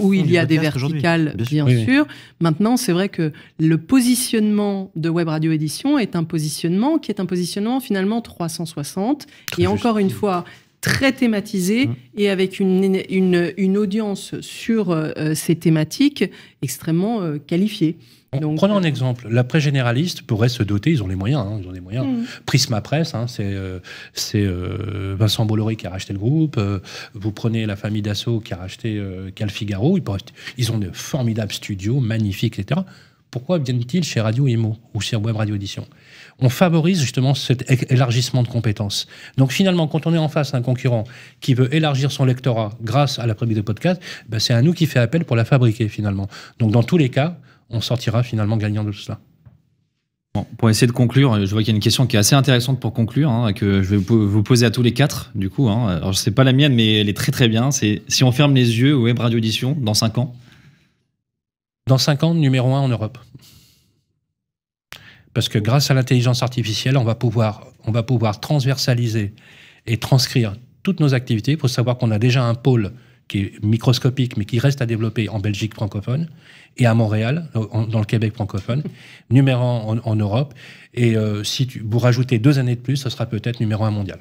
où il y a des verticales, bien sûr. Maintenant, c'est vrai que le positionnement de Web Radio Édition est un positionnement qui est un positionnement finalement 360, et encore une fois, très thématisé et avec une audience sur ces thématiques extrêmement qualifiée. Donc, prenons un exemple. La presse généraliste pourrait se doter, ils ont les moyens. Prisma Presse, c'est Vincent Bolloré qui a racheté le groupe. Vous prenez la famille Dassault qui a racheté Cal Figaro. Ils ont de formidables studios, magnifiques, etc. pourquoi viennent-ils chez Radio Imo ou chez Web Radio Édition? On favorise justement cet élargissement de compétences. Donc finalement, quand on est en face à un concurrent qui veut élargir son lectorat grâce à la fabrique de podcast, ben c'est à nous qui fait appel pour la fabriquer finalement. Donc dans tous les cas, on sortira finalement gagnant de tout cela. Bon, pour essayer de conclure, je vois qu'il y a une question qui est assez intéressante pour conclure, hein, que je vais vous poser à tous les quatre, du coup. Hein. Alors, c'est pas la mienne, mais elle est très très bien. C'est si on ferme les yeux au Web Radio Édition dans 5 ans. Dans 5 ans, numéro 1 en Europe. Parce que grâce à l'intelligence artificielle, on va pouvoir transversaliser et transcrire toutes nos activités. Il faut savoir qu'on a déjà un pôle qui est microscopique, mais qui reste à développer en Belgique francophone et à Montréal, dans le Québec francophone, numéro 1 en Europe. Et si vous rajoutez 2 années de plus, ce sera peut-être numéro 1 mondial.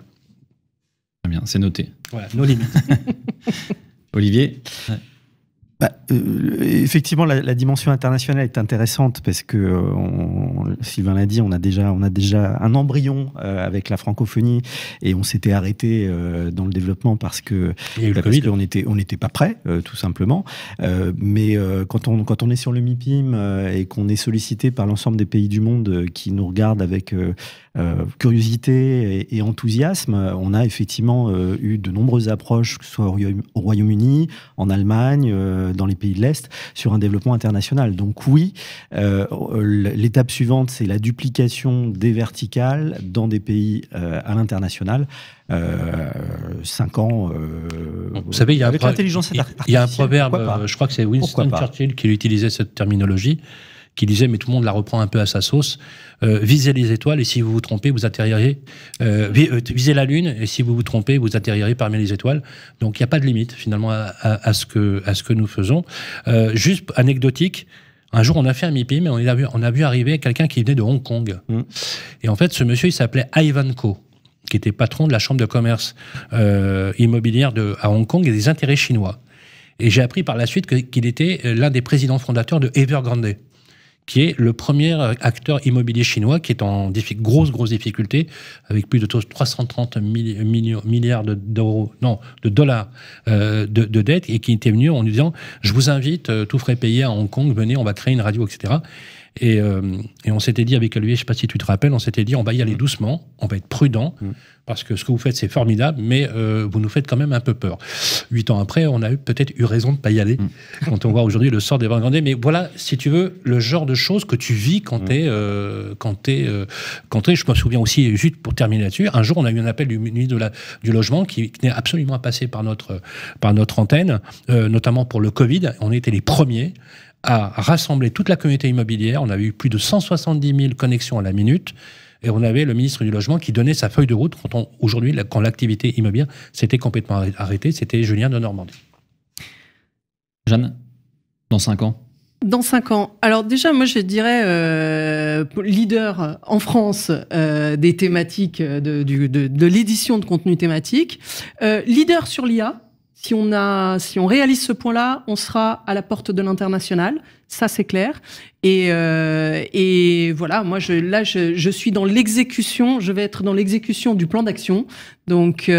Très bien, c'est noté. Voilà, nos limites. Olivier? Effectivement, la dimension internationale est intéressante parce que, Sylvain l'a dit, on a déjà un embryon avec la francophonie et on s'était arrêté dans le développement parce qu'on n'était pas prêt, tout simplement. Mais quand on est sur le MIPIM et qu'on est sollicité par l'ensemble des pays du monde qui nous regardent avec curiosité et enthousiasme, on a effectivement eu de nombreuses approches, que ce soit au Royaume-Uni, en Allemagne, dans les pays de l'Est, sur un développement international. Donc oui, l'étape suivante, c'est la duplication des verticales dans des pays à l'international. 5 ans. Vous savez, il y a l'intelligence artificielle. Il y a un proverbe, je crois que c'est Winston Churchill qui utilisait cette terminologie, qui disait, mais tout le monde la reprend un peu à sa sauce, visez les étoiles et si vous vous trompez, vous atterrirez. Visez la Lune et si vous vous trompez, vous atterrirez parmi les étoiles. Donc il n'y a pas de limite finalement à ce que nous faisons. Juste anecdotique, un jour on a fait un MIPIM et on a vu arriver quelqu'un qui venait de Hong Kong. Et en fait, ce monsieur, il s'appelait Ivan Ko, qui était patron de la chambre de commerce immobilière à Hong Kong et des intérêts chinois. Et j'ai appris par la suite qu'il était l'un des présidents fondateurs de Evergrande, qui est le premier acteur immobilier chinois qui est en grosse difficulté, avec plus de 330 milliards de dollars de dettes, et qui était venu en nous disant « Je vous invite, tout frais payé à Hong Kong, venez, on va créer une radio, etc. » Et on s'était dit avec Olivier, je ne sais pas si tu te rappelles, on s'était dit on va y aller doucement, on va être prudent, parce que ce que vous faites c'est formidable, mais vous nous faites quand même un peu peur. 8 ans après, on a peut-être eu raison de ne pas y aller, quand on voit aujourd'hui le sort des Evergrande. Mais voilà, si tu veux, le genre de choses que tu vis quand t'es... je me souviens aussi, juste pour terminer là-dessus, un jour on a eu un appel du ministre du Logement qui n'est absolument pas passé par notre antenne, notamment pour le Covid. On était les premiers à rassembler toute la communauté immobilière. On avait eu plus de 170 000 connexions à la minute. Et on avait le ministre du Logement qui donnait sa feuille de route aujourd'hui, quand l'activité immobilière s'était complètement arrêtée. C'était Julien de Normandie. Jeanne, dans 5 ans? Dans 5 ans. Alors déjà, moi, je dirais leader en France des thématiques, de l'édition de contenu thématique. Leader sur l'IA. Si on réalise ce point-là, on sera à la porte de l'international, ça c'est clair. Et voilà, moi je suis dans l'exécution, je vais être dans l'exécution du plan d'action. Donc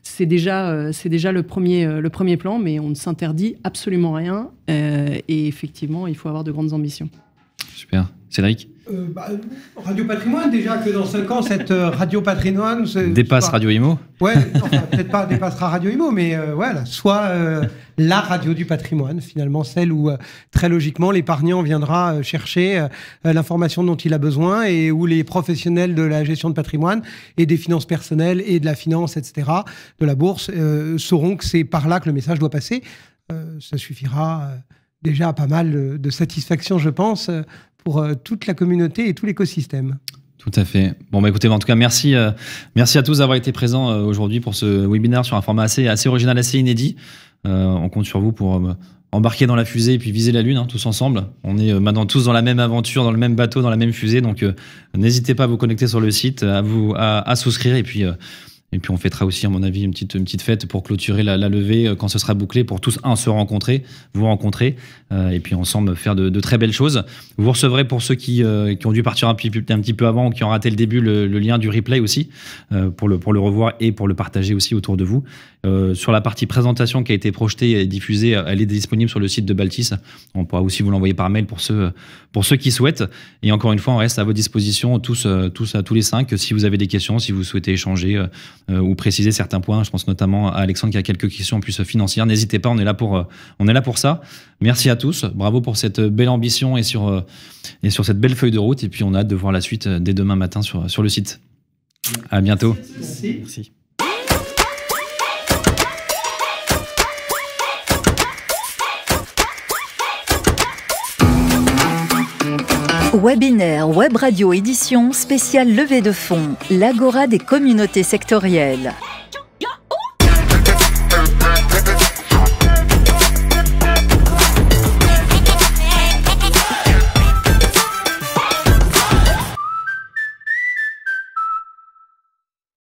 c'est déjà le premier plan, mais on ne s'interdit absolument rien. Et effectivement, il faut avoir de grandes ambitions. Super. Cédric? Radio Patrimoine, déjà que dans 5 ans, cette Radio Patrimoine... Dépasse Radio Imo? Ouais, enfin, peut-être pas dépassera Radio Imo, mais voilà, soit la radio du patrimoine, finalement, celle où, très logiquement, l'épargnant viendra chercher l'information dont il a besoin et où les professionnels de la gestion de patrimoine et des finances personnelles et de la finance, etc., de la bourse, sauront que c'est par là que le message doit passer. Ça suffira déjà à pas mal de satisfaction, je pense, pour toute la communauté et tout l'écosystème. Tout à fait. Bon, bah écoutez, en tout cas, merci à tous d'avoir été présents aujourd'hui pour ce webinaire sur un format assez original, assez inédit. On compte sur vous pour embarquer dans la fusée et puis viser la Lune, tous ensemble. On est maintenant tous dans la même aventure, dans le même bateau, dans la même fusée. Donc, n'hésitez pas à vous connecter sur le site, à souscrire et puis Et puis on fêtera aussi, à mon avis, une petite fête pour clôturer la levée quand ce sera bouclé, pour tous, se rencontrer, vous rencontrer, et puis ensemble faire de très belles choses. Vous recevrez, pour ceux qui ont dû partir un petit peu avant ou qui ont raté le début, le lien du replay aussi, pour le revoir et pour le partager aussi autour de vous. Sur la partie présentation qui a été projetée et diffusée, elle est disponible sur le site de Baltis. On pourra aussi vous l'envoyer par mail pour ceux qui souhaitent. Et encore une fois, on reste à votre disposition tous les 5. Si vous avez des questions, si vous souhaitez échanger ou préciser certains points, je pense notamment à Alexandre qui a quelques questions en plus financières, n'hésitez pas, on est là pour ça. Merci à tous, bravo pour cette belle ambition et sur cette belle feuille de route. Et puis on a hâte de voir la suite dès demain matin sur le site. À bientôt. Merci. Webinaire Web Radio Édition spéciale levée de fonds, l'Agora des communautés sectorielles.